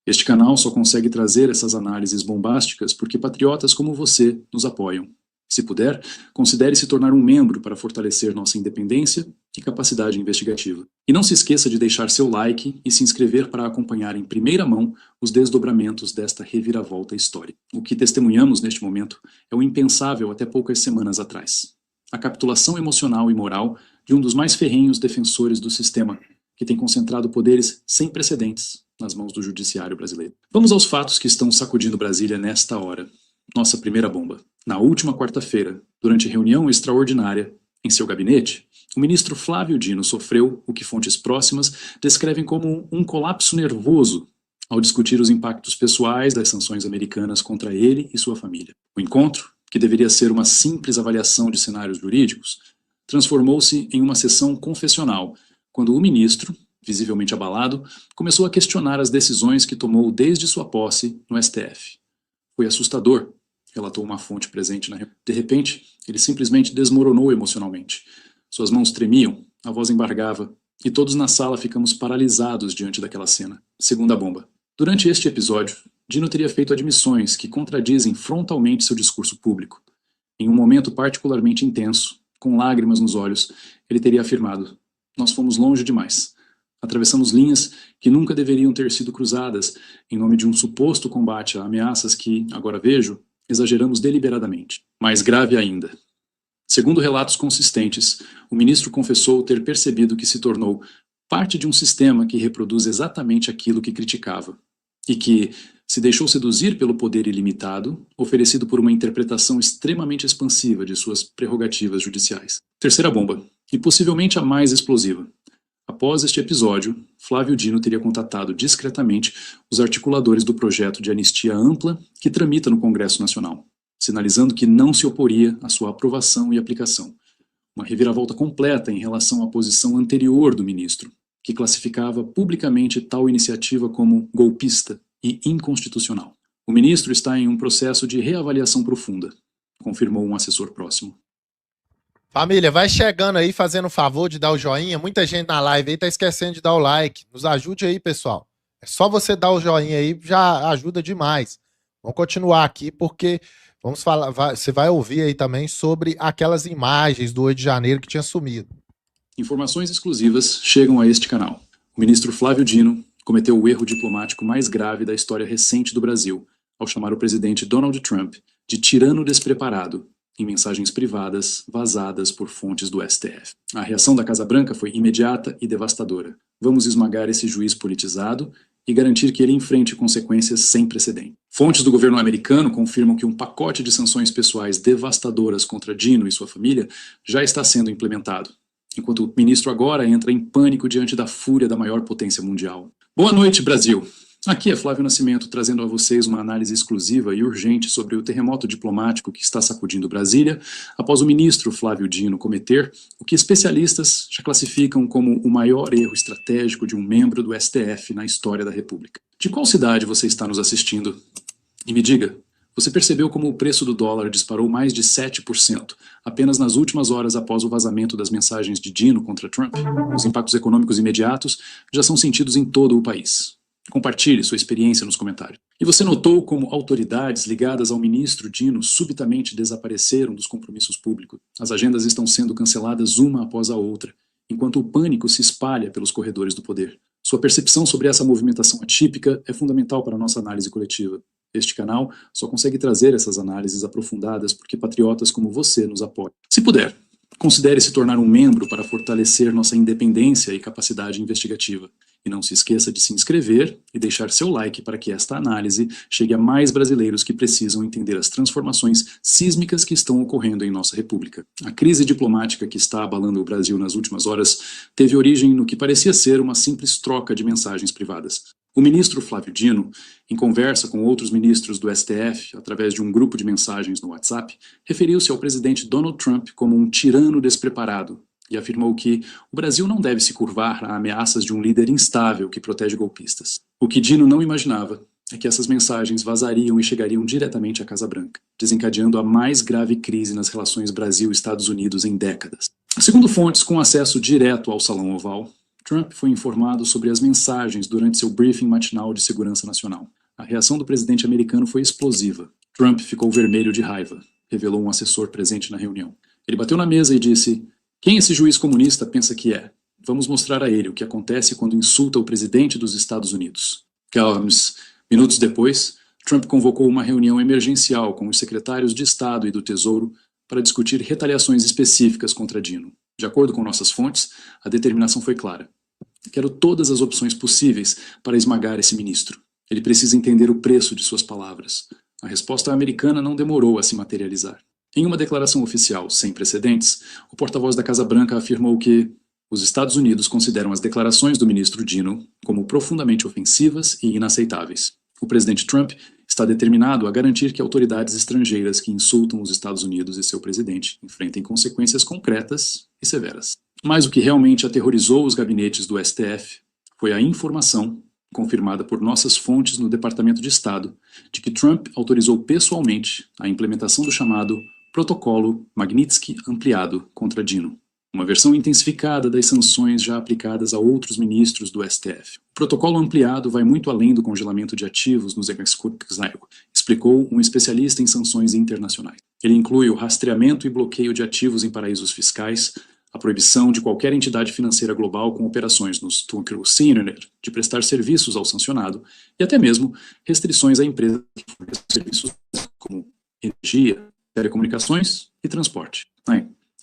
Este canal só consegue trazer essas análises bombásticas porque patriotas como você nos apoiam. Se puder, considere se tornar um membro para fortalecer nossa independência e capacidade investigativa. E não se esqueça de deixar seu like e se inscrever para acompanhar em primeira mão os desdobramentos desta reviravolta histórica. O que testemunhamos neste momento é o impensável até poucas semanas atrás. A capitulação emocional e moral de um dos mais ferrenhos defensores do sistema, que tem concentrado poderes sem precedentes nas mãos do judiciário brasileiro. Vamos aos fatos que estão sacudindo Brasília nesta hora. Nossa primeira bomba. Na última quarta-feira, durante reunião extraordinária em seu gabinete, o ministro Flávio Dino sofreu o que fontes próximas descrevem como um colapso nervoso ao discutir os impactos pessoais das sanções americanas contra ele e sua família. O encontro, que deveria ser uma simples avaliação de cenários jurídicos, transformou-se em uma sessão confessional, quando o ministro, visivelmente abalado, começou a questionar as decisões que tomou desde sua posse no STF. Foi assustador, relatou uma fonte presente na reunião. De repente, ele simplesmente desmoronou emocionalmente. Suas mãos tremiam, a voz embargava, e todos na sala ficamos paralisados diante daquela cena. Segunda bomba. Durante este episódio, Dino teria feito admissões que contradizem frontalmente seu discurso público. Em um momento particularmente intenso, com lágrimas nos olhos, ele teria afirmado: "Nós fomos longe demais. Atravessamos linhas que nunca deveriam ter sido cruzadas em nome de um suposto combate a ameaças que, agora vejo, exageramos deliberadamente." Mais grave ainda. Segundo relatos consistentes, o ministro confessou ter percebido que se tornou parte de um sistema que reproduz exatamente aquilo que criticava e que, Se deixou seduzir pelo poder ilimitado, oferecido por uma interpretação extremamente expansiva de suas prerrogativas judiciais. Terceira bomba, e possivelmente a mais explosiva. Após este episódio, Flávio Dino teria contatado discretamente os articuladores do projeto de anistia ampla que tramita no Congresso Nacional, sinalizando que não se oporia à sua aprovação e aplicação. Uma reviravolta completa em relação à posição anterior do ministro, que classificava publicamente tal iniciativa como golpista e inconstitucional. O ministro está em um processo de reavaliação profunda, confirmou um assessor próximo. Família, vai chegando aí, fazendo o favor de dar o joinha. Muita gente na live aí tá esquecendo de dar o like. Nos ajude aí, pessoal. É só você dar o joinha aí, já ajuda demais. Vamos continuar aqui, porque vamos falar, você vai ouvir aí também sobre aquelas imagens do 8 de janeiro que tinha sumido. Informações exclusivas chegam a este canal. O ministro Flávio Dino cometeu o erro diplomático mais grave da história recente do Brasil, ao chamar o presidente Donald Trump de tirano despreparado, em mensagens privadas vazadas por fontes do STF. A reação da Casa Branca foi imediata e devastadora. Vamos esmagar esse juiz politizado e garantir que ele enfrente consequências sem precedente. Fontes do governo americano confirmam que um pacote de sanções pessoais devastadoras contra Dino e sua família já está sendo implementado, enquanto o ministro agora entra em pânico diante da fúria da maior potência mundial. Boa noite, Brasil! Aqui é Flávio Nascimento, trazendo a vocês uma análise exclusiva e urgente sobre o terremoto diplomático que está sacudindo Brasília, após o ministro Flávio Dino cometer o que especialistas já classificam como o maior erro estratégico de um membro do STF na história da República. De qual cidade você está nos assistindo? E me diga, você percebeu como o preço do dólar disparou mais de 7% apenas nas últimas horas após o vazamento das mensagens de Dino contra Trump? Os impactos econômicos imediatos já são sentidos em todo o país. Compartilhe sua experiência nos comentários. E você notou como autoridades ligadas ao ministro Dino subitamente desapareceram dos compromissos públicos? As agendas estão sendo canceladas uma após a outra, enquanto o pânico se espalha pelos corredores do poder. Sua percepção sobre essa movimentação atípica é fundamental para a nossa análise coletiva. Este canal só consegue trazer essas análises aprofundadas porque patriotas como você nos apoiam. Se puder, considere se tornar um membro para fortalecer nossa independência e capacidade investigativa. E não se esqueça de se inscrever e deixar seu like para que esta análise chegue a mais brasileiros que precisam entender as transformações sísmicas que estão ocorrendo em nossa república. A crise diplomática que está abalando o Brasil nas últimas horas teve origem no que parecia ser uma simples troca de mensagens privadas. O ministro Flávio Dino, em conversa com outros ministros do STF, através de um grupo de mensagens no WhatsApp, referiu-se ao presidente Donald Trump como um tirano despreparado e afirmou que o Brasil não deve se curvar a ameaças de um líder instável que protege golpistas. O que Dino não imaginava é que essas mensagens vazariam e chegariam diretamente à Casa Branca, desencadeando a mais grave crise nas relações Brasil-Estados Unidos em décadas. Segundo fontes com acesso direto ao Salão Oval, Trump foi informado sobre as mensagens durante seu briefing matinal de segurança nacional. A reação do presidente americano foi explosiva. Trump ficou vermelho de raiva, revelou um assessor presente na reunião. Ele bateu na mesa e disse: "Quem esse juiz comunista pensa que é? Vamos mostrar a ele o que acontece quando insulta o presidente dos Estados Unidos." Minutos depois, Trump convocou uma reunião emergencial com os secretários de Estado e do Tesouro para discutir retaliações específicas contra Dino. De acordo com nossas fontes, a determinação foi clara. Quero todas as opções possíveis para esmagar esse ministro. Ele precisa entender o preço de suas palavras. A resposta americana não demorou a se materializar. Em uma declaração oficial sem precedentes, o porta-voz da Casa Branca afirmou que os Estados Unidos consideram as declarações do ministro Dino como profundamente ofensivas e inaceitáveis. O presidente Trump está determinado a garantir que autoridades estrangeiras que insultam os Estados Unidos e seu presidente enfrentem consequências concretas e severas. Mas o que realmente aterrorizou os gabinetes do STF foi a informação, confirmada por nossas fontes no Departamento de Estado, de que Trump autorizou pessoalmente a implementação do chamado Protocolo Magnitsky Ampliado contra Dino, uma versão intensificada das sanções já aplicadas a outros ministros do STF. O protocolo ampliado vai muito além do congelamento de ativos nos explicou um especialista em sanções internacionais. Ele inclui o rastreamento e bloqueio de ativos em paraísos fiscais, a proibição de qualquer entidade financeira global com operações nos de prestar serviços ao sancionado e até mesmo restrições a empresas que fornecem serviços como energia, telecomunicações e transporte.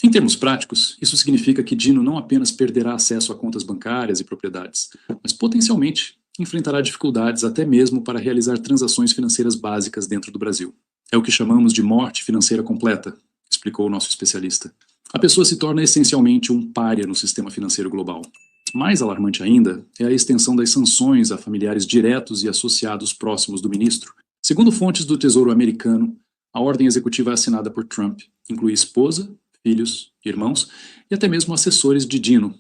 Em termos práticos, isso significa que Dino não apenas perderá acesso a contas bancárias e propriedades, mas potencialmente enfrentará dificuldades até mesmo para realizar transações financeiras básicas dentro do Brasil. É o que chamamos de morte financeira completa, explicou o nosso especialista. A pessoa se torna essencialmente um pária no sistema financeiro global. Mais alarmante ainda é a extensão das sanções a familiares diretos e associados próximos do ministro. Segundo fontes do Tesouro americano, a ordem executiva assinada por Trump inclui esposa, filhos, irmãos e até mesmo assessores de Dino.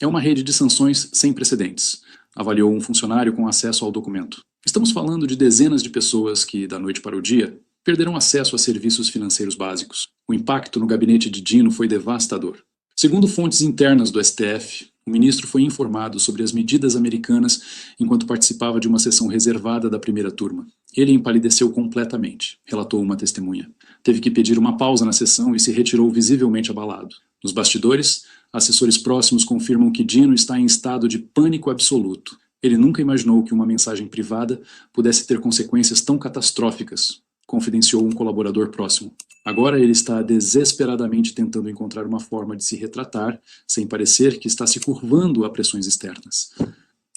É uma rede de sanções sem precedentes, avaliou um funcionário com acesso ao documento. Estamos falando de dezenas de pessoas que, da noite para o dia, perderam acesso a serviços financeiros básicos. O impacto no gabinete de Dino foi devastador. Segundo fontes internas do STF, o ministro foi informado sobre as medidas americanas enquanto participava de uma sessão reservada da primeira turma. Ele empalideceu completamente, relatou uma testemunha. Teve que pedir uma pausa na sessão e se retirou visivelmente abalado. Nos bastidores, assessores próximos confirmam que Dino está em estado de pânico absoluto. Ele nunca imaginou que uma mensagem privada pudesse ter consequências tão catastróficas, confidenciou um colaborador próximo. Agora ele está desesperadamente tentando encontrar uma forma de se retratar, sem parecer que está se curvando a pressões externas.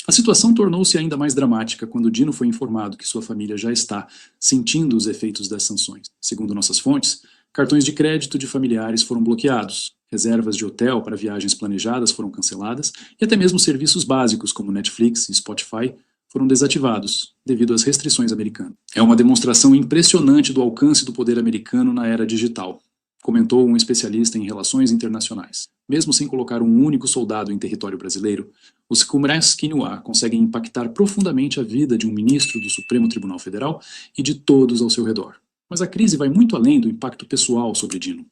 A situação tornou-se ainda mais dramática quando Dino foi informado que sua família já está sentindo os efeitos das sanções. Segundo nossas fontes, cartões de crédito de familiares foram bloqueados, reservas de hotel para viagens planejadas foram canceladas e até mesmo serviços básicos como Netflix e Spotify foram desativados devido às restrições americanas. É uma demonstração impressionante do alcance do poder americano na era digital, comentou um especialista em relações internacionais. Mesmo sem colocar um único soldado em território brasileiro, os Comrades Quinoa conseguem impactar profundamente a vida de um ministro do Supremo Tribunal Federal e de todos ao seu redor. Mas a crise vai muito além do impacto pessoal sobre Dino.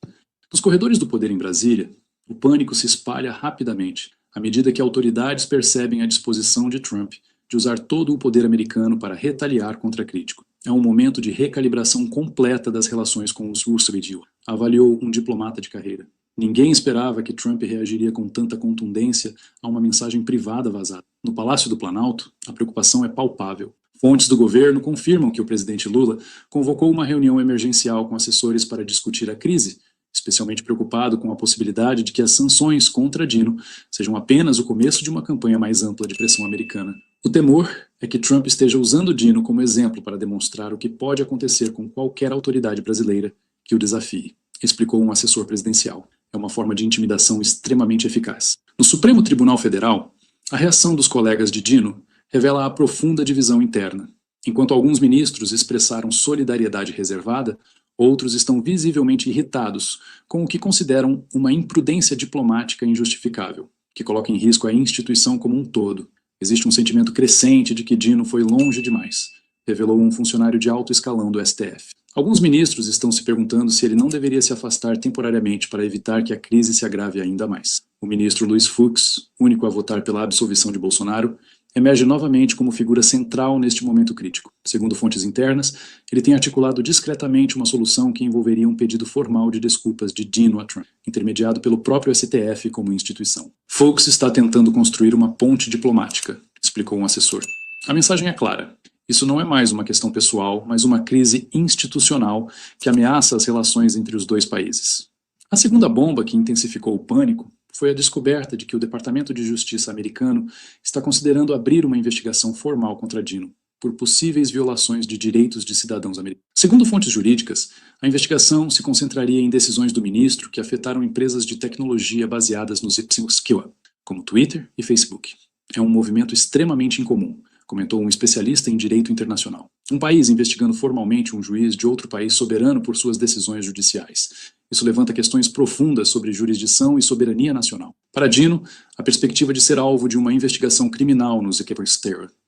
Nos corredores do poder em Brasília, o pânico se espalha rapidamente, à medida que autoridades percebem a disposição de Trump de usar todo o poder americano para retaliar contra críticos. É um momento de recalibração completa das relações com os Roosevelt, avaliou um diplomata de carreira. Ninguém esperava que Trump reagiria com tanta contundência a uma mensagem privada vazada. No Palácio do Planalto, a preocupação é palpável. Fontes do governo confirmam que o presidente Lula convocou uma reunião emergencial com assessores para discutir a crise, especialmente preocupado com a possibilidade de que as sanções contra Dino sejam apenas o começo de uma campanha mais ampla de pressão americana. O temor é que Trump esteja usando Dino como exemplo para demonstrar o que pode acontecer com qualquer autoridade brasileira que o desafie, explicou um assessor presidencial. É uma forma de intimidação extremamente eficaz. No Supremo Tribunal Federal, a reação dos colegas de Dino revela a profunda divisão interna. Enquanto alguns ministros expressaram solidariedade reservada, outros estão visivelmente irritados com o que consideram uma imprudência diplomática injustificável, que coloca em risco a instituição como um todo. Existe um sentimento crescente de que Dino foi longe demais, revelou um funcionário de alto escalão do STF. Alguns ministros estão se perguntando se ele não deveria se afastar temporariamente para evitar que a crise se agrave ainda mais. O ministro Luiz Fux, único a votar pela absolvição de Bolsonaro, emerge novamente como figura central neste momento crítico. Segundo fontes internas, ele tem articulado discretamente uma solução que envolveria um pedido formal de desculpas de Dino a Trump, intermediado pelo próprio STF como instituição. Fux está tentando construir uma ponte diplomática, explicou um assessor. A mensagem é clara. Isso não é mais uma questão pessoal, mas uma crise institucional que ameaça as relações entre os dois países. A segunda bomba que intensificou o pânico foi a descoberta de que o Departamento de Justiça americano está considerando abrir uma investigação formal contra Dino por possíveis violações de direitos de cidadãos americanos. Segundo fontes jurídicas, a investigação se concentraria em decisões do ministro que afetaram empresas de tecnologia baseadas nos Ipsos-Q, como Twitter e Facebook. É um movimento extremamente incomum, comentou um especialista em direito internacional. Um país investigando formalmente um juiz de outro país soberano por suas decisões judiciais. Isso levanta questões profundas sobre jurisdição e soberania nacional. Para Dino, a perspectiva de ser alvo de uma investigação criminal nos Ipsos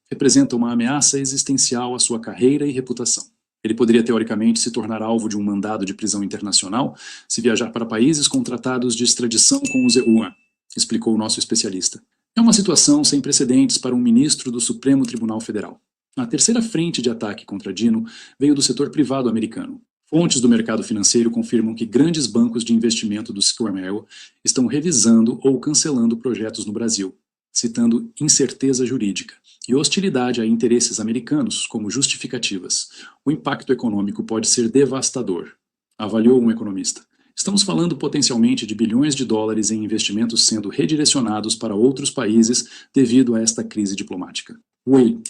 representa uma ameaça existencial à sua carreira e reputação. Ele poderia teoricamente se tornar alvo de um mandado de prisão internacional se viajar para países com tratados de extradição com os EU, explicou o nosso especialista. É uma situação sem precedentes para um ministro do Supremo Tribunal Federal. A terceira frente de ataque contra Dino veio do setor privado americano. Fontes do mercado financeiro confirmam que grandes bancos de investimento do Square estão revisando ou cancelando projetos no Brasil, citando incerteza jurídica e hostilidade a interesses americanos como justificativas. O impacto econômico pode ser devastador, avaliou um economista. Estamos falando potencialmente de bilhões de dólares em investimentos sendo redirecionados para outros países devido a esta crise diplomática.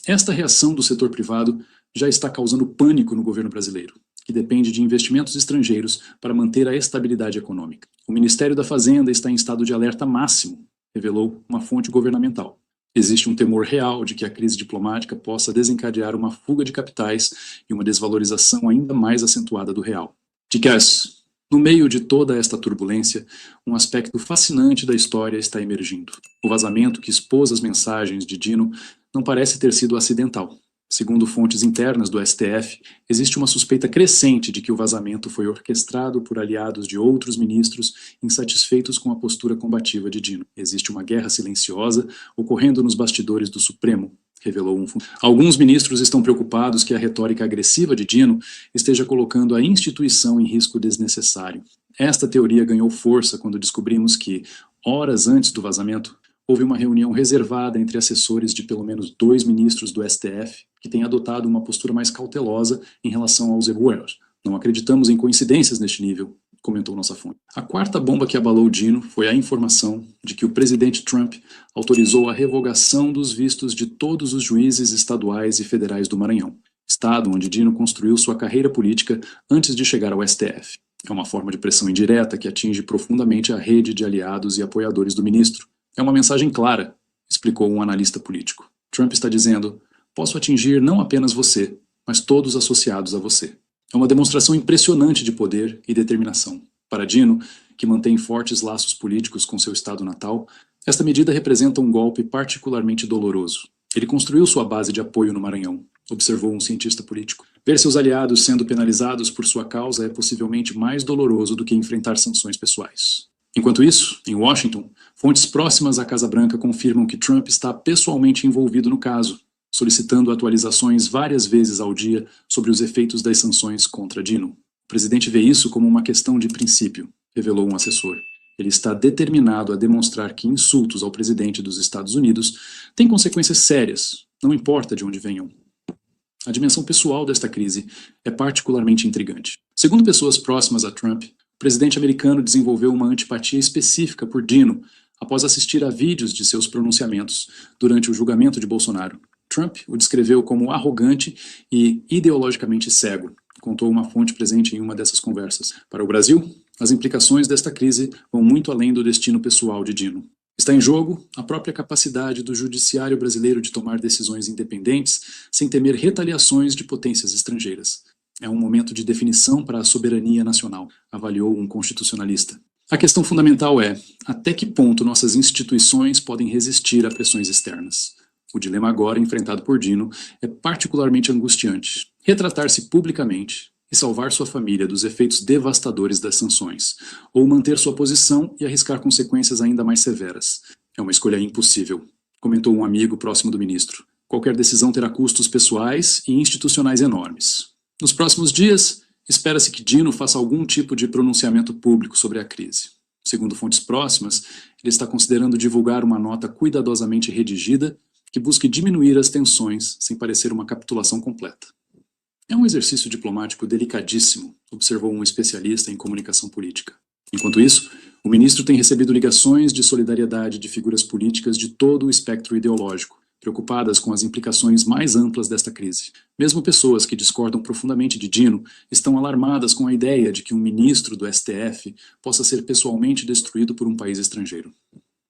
Esta reação do setor privado já está causando pânico no governo brasileiro, que depende de investimentos estrangeiros para manter a estabilidade econômica. O Ministério da Fazenda está em estado de alerta máximo, revelou uma fonte governamental. Existe um temor real de que a crise diplomática possa desencadear uma fuga de capitais e uma desvalorização ainda mais acentuada do real. Dicas, no meio de toda esta turbulência, um aspecto fascinante da história está emergindo. O vazamento que expôs as mensagens de Dino não parece ter sido acidental. Segundo fontes internas do STF, existe uma suspeita crescente de que o vazamento foi orquestrado por aliados de outros ministros insatisfeitos com a postura combativa de Dino. Existe uma guerra silenciosa ocorrendo nos bastidores do Supremo, revelou um funcionário. Alguns ministros estão preocupados que a retórica agressiva de Dino esteja colocando a instituição em risco desnecessário. Esta teoria ganhou força quando descobrimos que, horas antes do vazamento, houve uma reunião reservada entre assessores de pelo menos 2 ministros do STF que têm adotado uma postura mais cautelosa em relação aos Ebueros. Não acreditamos em coincidências neste nível, comentou nossa fonte. A quarta bomba que abalou Dino foi a informação de que o presidente Trump autorizou a revogação dos vistos de todos os juízes estaduais e federais do Maranhão, estado onde Dino construiu sua carreira política antes de chegar ao STF. É uma forma de pressão indireta que atinge profundamente a rede de aliados e apoiadores do ministro. É uma mensagem clara, explicou um analista político. Trump está dizendo: posso atingir não apenas você, mas todos associados a você. É uma demonstração impressionante de poder e determinação. Para Dino, que mantém fortes laços políticos com seu estado natal, esta medida representa um golpe particularmente doloroso. Ele construiu sua base de apoio no Maranhão, observou um cientista político. Ver seus aliados sendo penalizados por sua causa é possivelmente mais doloroso do que enfrentar sanções pessoais. Enquanto isso, em Washington, fontes próximas à Casa Branca confirmam que Trump está pessoalmente envolvido no caso, solicitando atualizações várias vezes ao dia sobre os efeitos das sanções contra Dino. O presidente vê isso como uma questão de princípio, revelou um assessor. Ele está determinado a demonstrar que insultos ao presidente dos Estados Unidos têm consequências sérias, não importa de onde venham. A dimensão pessoal desta crise é particularmente intrigante. Segundo pessoas próximas a Trump, o presidente americano desenvolveu uma antipatia específica por Dino após assistir a vídeos de seus pronunciamentos durante o julgamento de Bolsonaro. Trump o descreveu como arrogante e ideologicamente cego, contou uma fonte presente em uma dessas conversas. Para o Brasil, as implicações desta crise vão muito além do destino pessoal de Dino. Está em jogo a própria capacidade do judiciário brasileiro de tomar decisões independentes sem temer retaliações de potências estrangeiras. É um momento de definição para a soberania nacional, avaliou um constitucionalista. A questão fundamental é: até que ponto nossas instituições podem resistir a pressões externas? O dilema agora enfrentado por Dino é particularmente angustiante. Retratar-se publicamente e salvar sua família dos efeitos devastadores das sanções, ou manter sua posição e arriscar consequências ainda mais severas. É uma escolha impossível, comentou um amigo próximo do ministro. Qualquer decisão terá custos pessoais e institucionais enormes. Nos próximos dias, espera-se que Dino faça algum tipo de pronunciamento público sobre a crise. Segundo fontes próximas, ele está considerando divulgar uma nota cuidadosamente redigida que busque diminuir as tensões sem parecer uma capitulação completa. É um exercício diplomático delicadíssimo, observou um especialista em comunicação política. Enquanto isso, o ministro tem recebido ligações de solidariedade de figuras políticas de todo o espectro ideológico, preocupadas com as implicações mais amplas desta crise. Mesmo pessoas que discordam profundamente de Dino estão alarmadas com a ideia de que um ministro do STF possa ser pessoalmente destruído por um país estrangeiro,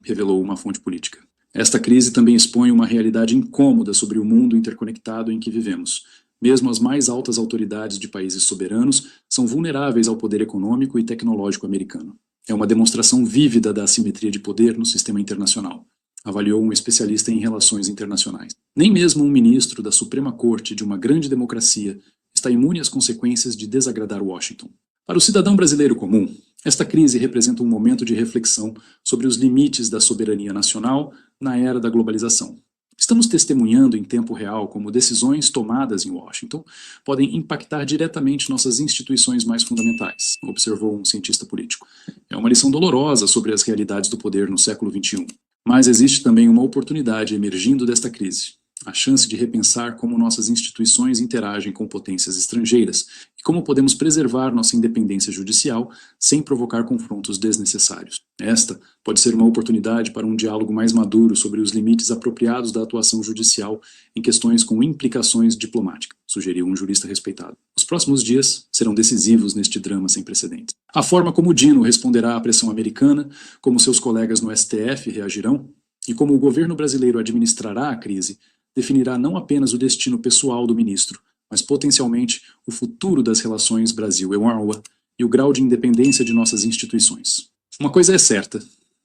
revelou uma fonte política. Esta crise também expõe uma realidade incômoda sobre o mundo interconectado em que vivemos. Mesmo as mais altas autoridades de países soberanos são vulneráveis ao poder econômico e tecnológico americano. É uma demonstração vívida da assimetria de poder no sistema internacional, avaliou um especialista em relações internacionais. Nem mesmo um ministro da Suprema Corte de uma grande democracia está imune às consequências de desagradar Washington. Para o cidadão brasileiro comum, esta crise representa um momento de reflexão sobre os limites da soberania nacional na era da globalização. Estamos testemunhando em tempo real como decisões tomadas em Washington podem impactar diretamente nossas instituições mais fundamentais, observou um cientista político. É uma lição dolorosa sobre as realidades do poder no século XXI. Mas existe também uma oportunidade emergindo desta crise. a chance de repensar como nossas instituições interagem com potências estrangeiras e como podemos preservar nossa independência judicial sem provocar confrontos desnecessários. Esta pode ser uma oportunidade para um diálogo mais maduro sobre os limites apropriados da atuação judicial em questões com implicações diplomáticas, sugeriu um jurista respeitado. Os próximos dias serão decisivos neste drama sem precedentes. A forma como Dino responderá à pressão americana, como seus colegas no STF reagirão e como o governo brasileiro administrará a crise, definirá não apenas o destino pessoal do ministro, mas potencialmente o futuro das relações Brasil-EUA e o grau de independência de nossas instituições. Uma coisa é certa,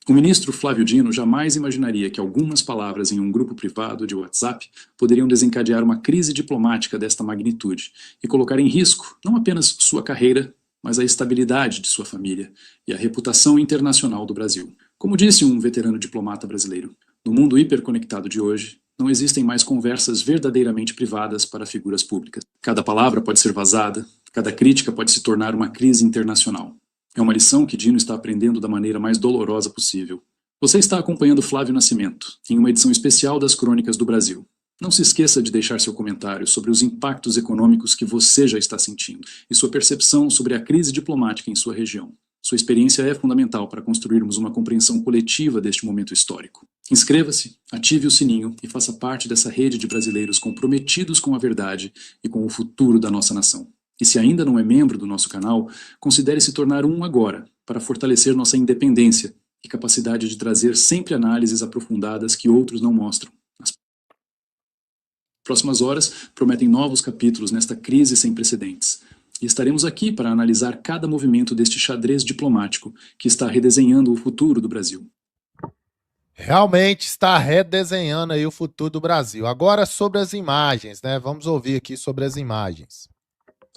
o ministro Flávio Dino jamais imaginaria que algumas palavras em um grupo privado de WhatsApp poderiam desencadear uma crise diplomática desta magnitude e colocar em risco não apenas sua carreira, mas a estabilidade de sua família e a reputação internacional do Brasil. Como disse um veterano diplomata brasileiro, no mundo hiperconectado de hoje, não existem mais conversas verdadeiramente privadas para figuras públicas. Cada palavra pode ser vazada, cada crítica pode se tornar uma crise internacional. É uma lição que Dino está aprendendo da maneira mais dolorosa possível. Você está acompanhando Flávio Nascimento, em uma edição especial das Crônicas do Brasil. Não se esqueça de deixar seu comentário sobre os impactos econômicos que você já está sentindo e sua percepção sobre a crise diplomática em sua região. Sua experiência é fundamental para construirmos uma compreensão coletiva deste momento histórico. Inscreva-se, ative o sininho e faça parte dessa rede de brasileiros comprometidos com a verdade e com o futuro da nossa nação. E se ainda não é membro do nosso canal, considere se tornar um agora, para fortalecer nossa independência e capacidade de trazer sempre análises aprofundadas que outros não mostram. As próximas horas prometem novos capítulos nesta crise sem precedentes. E estaremos aqui para analisar cada movimento deste xadrez diplomático que está redesenhando o futuro do Brasil. Realmente está redesenhando aí o futuro do Brasil. Agora sobre as imagens, né? Vamos ouvir aqui sobre as imagens.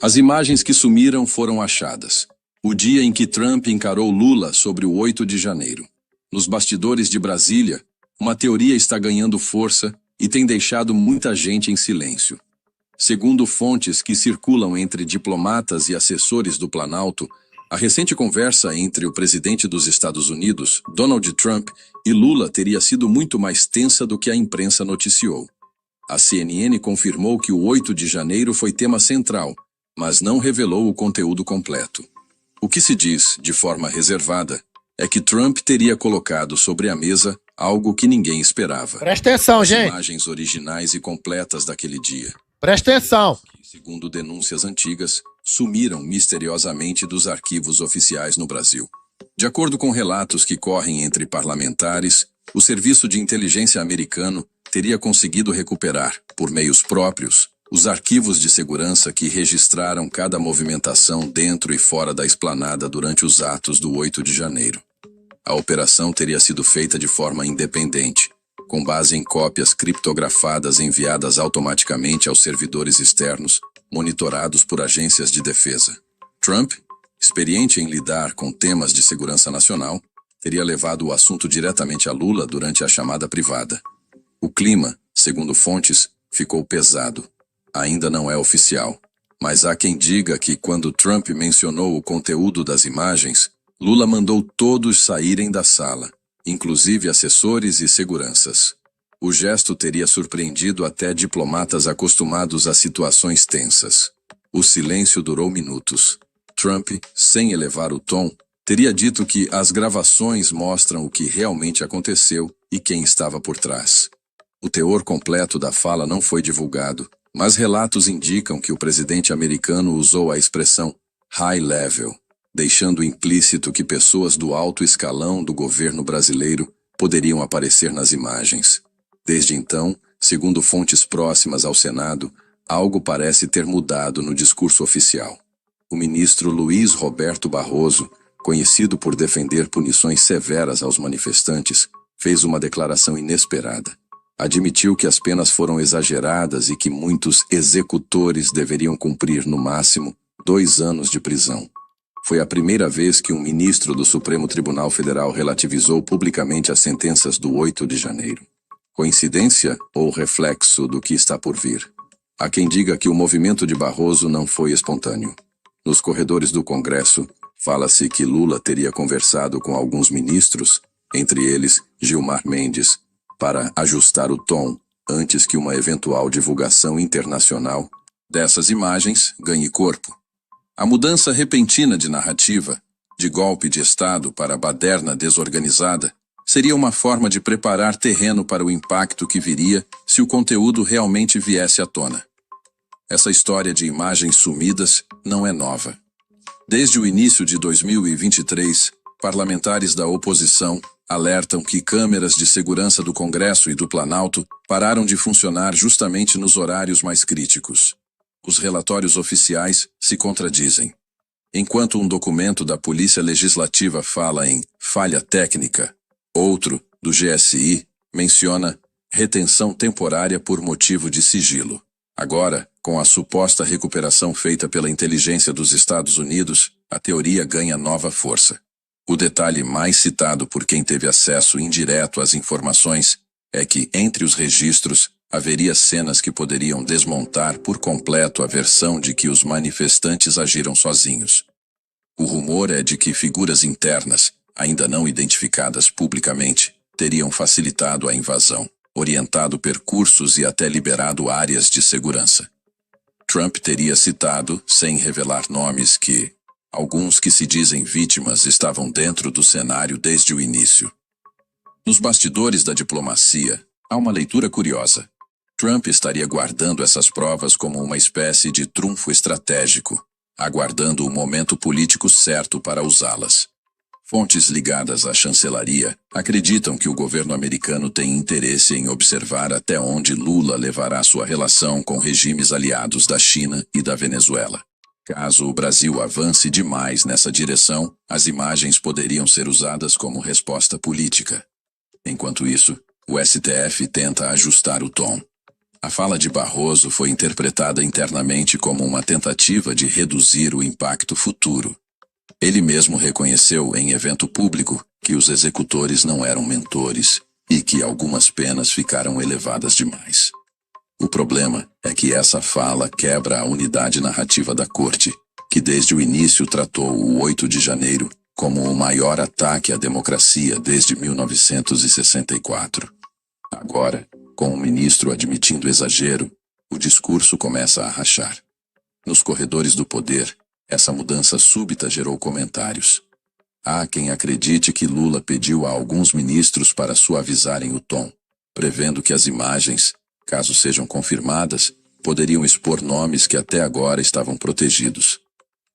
As imagens que sumiram foram achadas. O dia em que Trump encarou Lula sobre o 8 de janeiro. Nos bastidores de Brasília, uma teoria está ganhando força e tem deixado muita gente em silêncio. Segundo fontes que circulam entre diplomatas e assessores do Planalto, a recente conversa entre o presidente dos Estados Unidos, Donald Trump, e Lula teria sido muito mais tensa do que a imprensa noticiou. A CNN confirmou que o 8 de janeiro foi tema central, mas não revelou o conteúdo completo. O que se diz, de forma reservada, é que Trump teria colocado sobre a mesa algo que ninguém esperava. Presta atenção, gente. As imagens originais e completas daquele dia. Presta atenção. Segundo denúncias antigas, sumiram misteriosamente dos arquivos oficiais no Brasil. De acordo com relatos que correm entre parlamentares, o Serviço de Inteligência americano teria conseguido recuperar, por meios próprios, os arquivos de segurança que registraram cada movimentação dentro e fora da esplanada durante os atos do 8 de janeiro. A operação teria sido feita de forma independente, com base em cópias criptografadas enviadas automaticamente aos servidores externos, monitorados por agências de defesa. Trump, experiente em lidar com temas de segurança nacional, teria levado o assunto diretamente a Lula durante a chamada privada. O clima, segundo fontes, ficou pesado. Ainda não é oficial, mas há quem diga que quando Trump mencionou o conteúdo das imagens, Lula mandou todos saírem da sala, inclusive assessores e seguranças. O gesto teria surpreendido até diplomatas acostumados a situações tensas. O silêncio durou minutos. Trump, sem elevar o tom, teria dito que as gravações mostram o que realmente aconteceu e quem estava por trás. O teor completo da fala não foi divulgado, mas relatos indicam que o presidente americano usou a expressão high level, deixando implícito que pessoas do alto escalão do governo brasileiro poderiam aparecer nas imagens. Desde então, segundo fontes próximas ao Senado, algo parece ter mudado no discurso oficial. O ministro Luiz Roberto Barroso, conhecido por defender punições severas aos manifestantes, fez uma declaração inesperada. Admitiu que as penas foram exageradas e que muitos executores deveriam cumprir, no máximo, 2 anos de prisão. Foi a primeira vez que um ministro do Supremo Tribunal Federal relativizou publicamente as sentenças do 8 de janeiro. Coincidência ou reflexo do que está por vir? Há quem diga que o movimento de Barroso não foi espontâneo. Nos corredores do Congresso, fala-se que Lula teria conversado com alguns ministros, entre eles Gilmar Mendes, para ajustar o tom antes que uma eventual divulgação internacional dessas imagens ganhe corpo. A mudança repentina de narrativa, de golpe de Estado para baderna desorganizada, seria uma forma de preparar terreno para o impacto que viria se o conteúdo realmente viesse à tona. Essa história de imagens sumidas não é nova. Desde o início de 2023, parlamentares da oposição alertam que câmeras de segurança do Congresso e do Planalto pararam de funcionar justamente nos horários mais críticos. Os relatórios oficiais se contradizem. Enquanto um documento da Polícia Legislativa fala em falha técnica, outro, do GSI, menciona retenção temporária por motivo de sigilo. Agora, com a suposta recuperação feita pela inteligência dos Estados Unidos, a teoria ganha nova força. O detalhe mais citado por quem teve acesso indireto às informações é que, entre os registros, haveria cenas que poderiam desmontar por completo a versão de que os manifestantes agiram sozinhos. O rumor é de que figuras internas, ainda não identificadas publicamente, teriam facilitado a invasão, orientado percursos e até liberado áreas de segurança. Trump teria citado, sem revelar nomes, que alguns que se dizem vítimas estavam dentro do cenário desde o início. Nos bastidores da diplomacia, há uma leitura curiosa. Trump estaria guardando essas provas como uma espécie de trunfo estratégico, aguardando o momento político certo para usá-las. Fontes ligadas à chancelaria acreditam que o governo americano tem interesse em observar até onde Lula levará sua relação com regimes aliados da China e da Venezuela. Caso o Brasil avance demais nessa direção, as imagens poderiam ser usadas como resposta política. Enquanto isso, o STF tenta ajustar o tom. A fala de Barroso foi interpretada internamente como uma tentativa de reduzir o impacto futuro. Ele mesmo reconheceu em evento público que os executores não eram mentores e que algumas penas ficaram elevadas demais. O problema é que essa fala quebra a unidade narrativa da corte, que desde o início tratou o 8 de janeiro como o maior ataque à democracia desde 1964. Agora, com o ministro admitindo exagero, o discurso começa a rachar. Nos corredores do poder, essa mudança súbita gerou comentários. Há quem acredite que Lula pediu a alguns ministros para suavizarem o tom, prevendo que as imagens, caso sejam confirmadas, poderiam expor nomes que até agora estavam protegidos.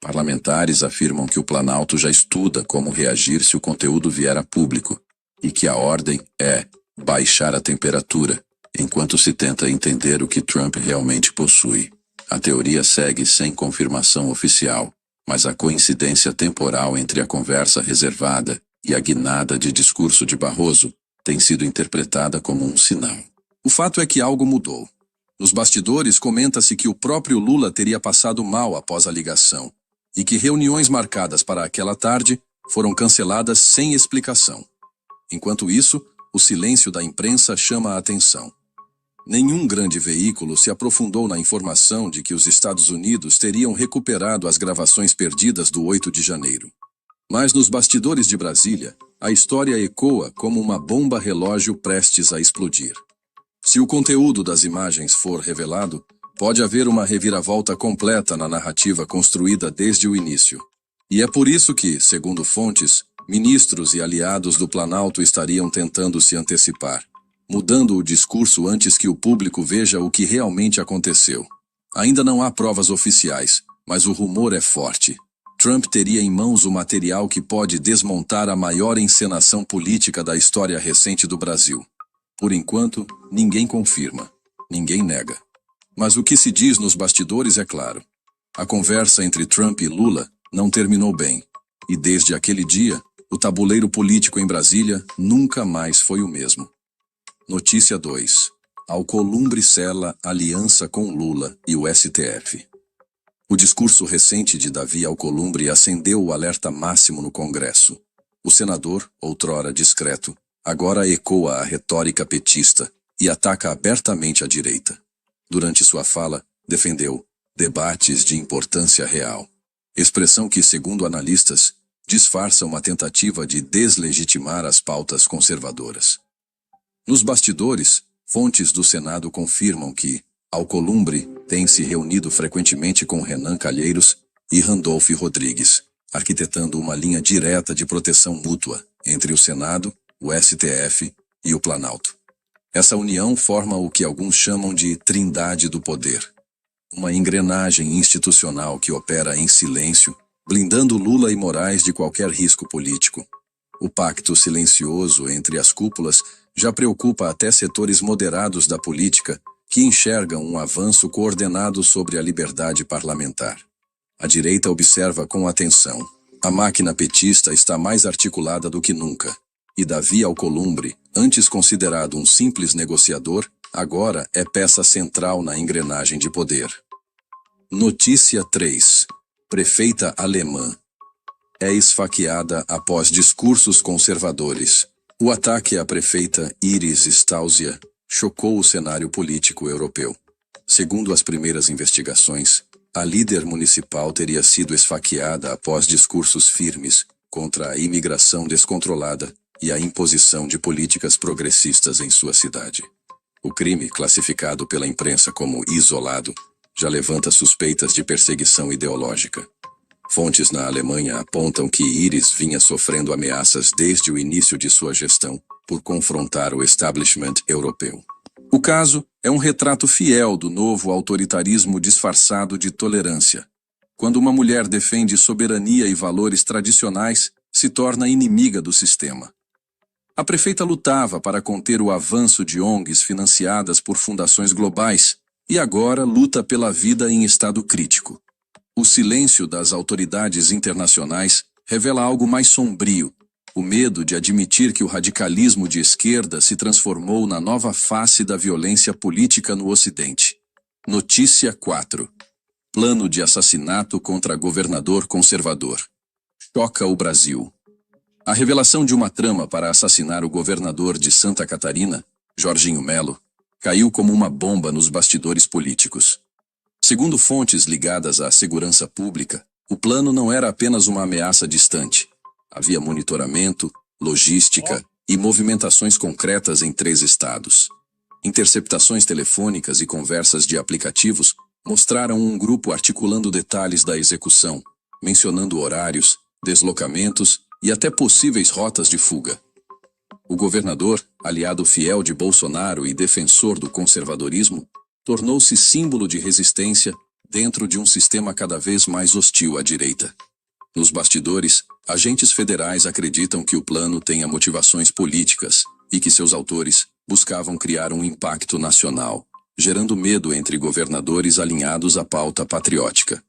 Parlamentares afirmam que o Planalto já estuda como reagir se o conteúdo vier a público, e que a ordem é baixar a temperatura, enquanto se tenta entender o que Trump realmente possui. A teoria segue sem confirmação oficial, mas a coincidência temporal entre a conversa reservada e a guinada de discurso de Barroso tem sido interpretada como um sinal. O fato é que algo mudou. Nos bastidores, comenta-se que o próprio Lula teria passado mal após a ligação e que reuniões marcadas para aquela tarde foram canceladas sem explicação. Enquanto isso, o silêncio da imprensa chama a atenção. Nenhum grande veículo se aprofundou na informação de que os Estados Unidos teriam recuperado as gravações perdidas do 8 de janeiro. Mas nos bastidores de Brasília, a história ecoa como uma bomba relógio prestes a explodir. Se o conteúdo das imagens for revelado, pode haver uma reviravolta completa na narrativa construída desde o início. E é por isso que, segundo fontes, ministros e aliados do Planalto estariam tentando se antecipar, mudando o discurso antes que o público veja o que realmente aconteceu. Ainda não há provas oficiais, mas o rumor é forte. Trump teria em mãos o material que pode desmontar a maior encenação política da história recente do Brasil. Por enquanto, ninguém confirma, ninguém nega. Mas o que se diz nos bastidores é claro. A conversa entre Trump e Lula não terminou bem, e desde aquele dia, o tabuleiro político em Brasília nunca mais foi o mesmo. Notícia 2. Alcolumbre sela aliança com Lula e o STF. O discurso recente de Davi Alcolumbre acendeu o alerta máximo no Congresso. O senador, outrora discreto, agora ecoa a retórica petista e ataca abertamente a direita. Durante sua fala, defendeu debates de importância real, expressão que, segundo analistas, disfarça uma tentativa de deslegitimar as pautas conservadoras. Nos bastidores, Fontes do Senado confirmam que Alcolumbre tem se reunido frequentemente com Renan Calheiros e Randolph Rodrigues, arquitetando uma linha direta de proteção mútua entre o Senado, o STF e o Planalto. Essa união forma o que alguns chamam de Trindade do Poder, uma engrenagem institucional que opera em silêncio, blindando Lula e Moraes de qualquer risco político. O pacto silencioso entre as cúpulas já preocupa até setores moderados da política que enxergam um avanço coordenado sobre a liberdade parlamentar. A direita observa com atenção. A máquina petista está mais articulada do que nunca. E Davi Alcolumbre, antes considerado um simples negociador, agora é peça central na engrenagem de poder. Notícia 3. Prefeita alemã é esfaqueada após discursos conservadores. O ataque à prefeita Iris Stausia chocou o cenário político europeu. Segundo as primeiras investigações, a líder municipal teria sido esfaqueada após discursos firmes contra a imigração descontrolada e a imposição de políticas progressistas em sua cidade. O crime, classificado pela imprensa como isolado, já levanta suspeitas de perseguição ideológica. Fontes na Alemanha apontam que Iris vinha sofrendo ameaças desde o início de sua gestão por confrontar o establishment europeu. O caso é um retrato fiel do novo autoritarismo disfarçado de tolerância. Quando uma mulher defende soberania e valores tradicionais, se torna inimiga do sistema. A prefeita lutava para conter o avanço de ONGs financiadas por fundações globais e agora luta pela vida em estado crítico. O silêncio das autoridades internacionais revela algo mais sombrio: o medo de admitir que o radicalismo de esquerda se transformou na nova face da violência política no Ocidente. Notícia 4. Plano de assassinato contra governador conservador. Choca o Brasil. A revelação de uma trama para assassinar o governador de Santa Catarina, Jorginho Melo, caiu como uma bomba nos bastidores políticos. Segundo fontes ligadas à segurança pública, o plano não era apenas uma ameaça distante. Havia monitoramento, logística e movimentações concretas em 3 estados. Interceptações telefônicas e conversas de aplicativos mostraram um grupo articulando detalhes da execução, mencionando horários, deslocamentos e até possíveis rotas de fuga. O governador, aliado fiel de Bolsonaro e defensor do conservadorismo, tornou-se símbolo de resistência dentro de um sistema cada vez mais hostil à direita. Nos bastidores, agentes federais acreditam que o plano tenha motivações políticas e que seus autores buscavam criar um impacto nacional, gerando medo entre governadores alinhados à pauta patriótica.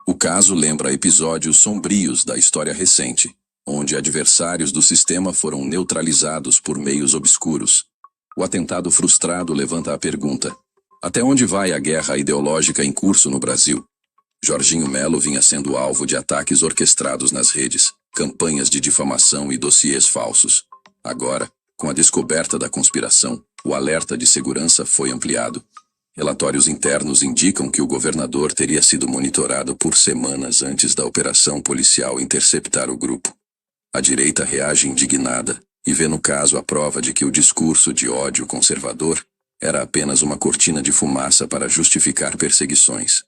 O caso lembra episódios sombrios da história recente, onde adversários do sistema foram neutralizados por meios obscuros. O atentado frustrado levanta a pergunta: até onde vai a guerra ideológica em curso no Brasil? Jorginho Melo vinha sendo alvo de ataques orquestrados nas redes, campanhas de difamação e dossiês falsos. Agora, com a descoberta da conspiração, o alerta de segurança foi ampliado. Relatórios internos indicam que o governador teria sido monitorado por semanas antes da operação policial interceptar o grupo. A direita reage indignada e vê no caso a prova de que o discurso de ódio conservador era apenas uma cortina de fumaça para justificar perseguições.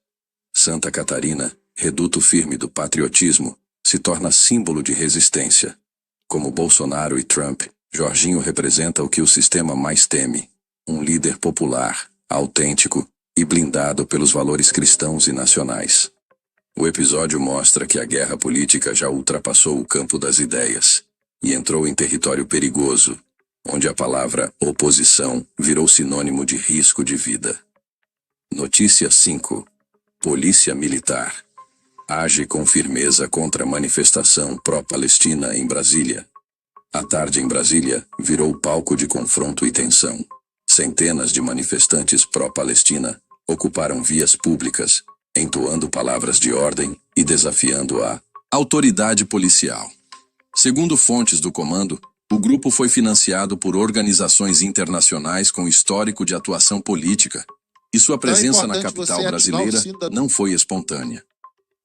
Santa Catarina, reduto firme do patriotismo, se torna símbolo de resistência. Como Bolsonaro e Trump, Jorginho representa o que o sistema mais teme: um líder popular, autêntico e blindado pelos valores cristãos e nacionais. O episódio mostra que a guerra política já ultrapassou o campo das ideias e entrou em território perigoso, onde a palavra oposição virou sinônimo de risco de vida. Notícia 5. Polícia Militar age com firmeza contra a manifestação pró-Palestina em Brasília. A tarde em Brasília virou palco de confronto e tensão. Centenas de manifestantes pró-Palestina ocuparam vias públicas, entoando palavras de ordem e desafiando a autoridade policial. Segundo fontes do comando, o grupo foi financiado por organizações internacionais com histórico de atuação política, e sua presença na capital brasileira não foi espontânea.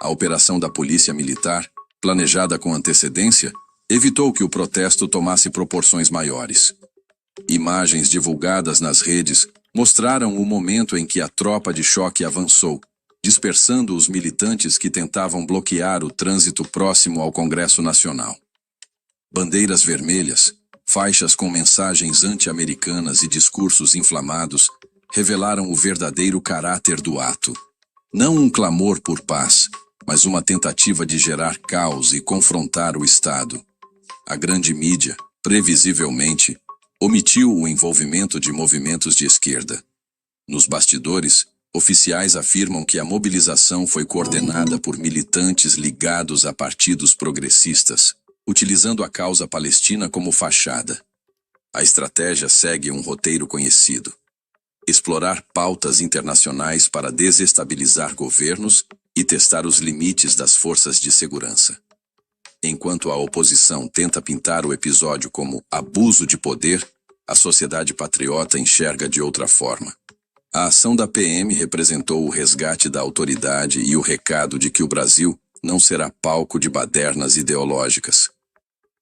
A operação da Polícia Militar, planejada com antecedência, evitou que o protesto tomasse proporções maiores. Imagens divulgadas nas redes mostraram o momento em que a tropa de choque avançou, dispersando os militantes que tentavam bloquear o trânsito próximo ao Congresso Nacional. Bandeiras vermelhas, faixas com mensagens anti-americanas e discursos inflamados revelaram o verdadeiro caráter do ato. Não um clamor por paz, mas uma tentativa de gerar caos e confrontar o Estado. A grande mídia, previsivelmente, omitiu o envolvimento de movimentos de esquerda. Nos bastidores, oficiais afirmam que a mobilização foi coordenada por militantes ligados a partidos progressistas, utilizando a causa palestina como fachada. A estratégia segue um roteiro conhecido: explorar pautas internacionais para desestabilizar governos e testar os limites das forças de segurança. Enquanto a oposição tenta pintar o episódio como abuso de poder, a sociedade patriota enxerga de outra forma. A ação da PM representou o resgate da autoridade e o recado de que o Brasil não será palco de badernas ideológicas.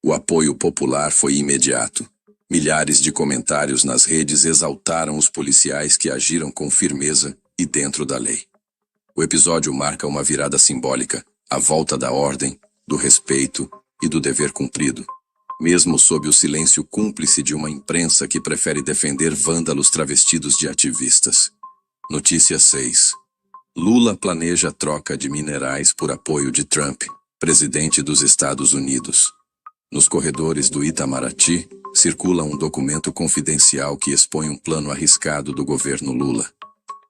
O apoio popular foi imediato. Milhares de comentários nas redes exaltaram os policiais que agiram com firmeza e dentro da lei. O episódio marca uma virada simbólica, a volta da ordem, do respeito e do dever cumprido, mesmo sob o silêncio cúmplice de uma imprensa que prefere defender vândalos travestidos de ativistas. Notícia 6. Lula planeja troca de minerais por apoio de Trump, presidente dos Estados Unidos. Nos corredores do Itamaraty, circula um documento confidencial que expõe um plano arriscado do governo Lula.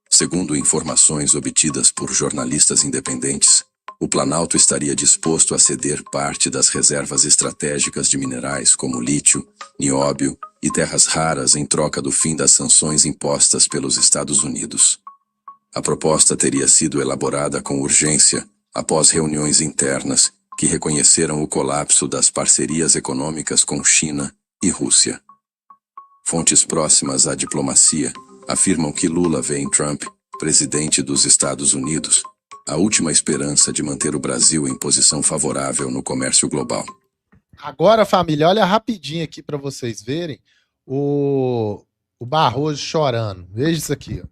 Segundo informações obtidas por jornalistas independentes, o Planalto estaria disposto a ceder parte das reservas estratégicas de minerais como lítio, nióbio e terras raras em troca do fim das sanções impostas pelos Estados Unidos. A proposta teria sido elaborada com urgência após reuniões internas que reconheceram o colapso das parcerias econômicas com China e Rússia. Fontes próximas à diplomacia afirmam que Lula vê em Trump, presidente dos Estados Unidos, a última esperança de manter o Brasil em posição favorável no comércio global. Agora, família, olha rapidinho aqui para vocês verem o Barroso chorando. Veja isso aqui, ó.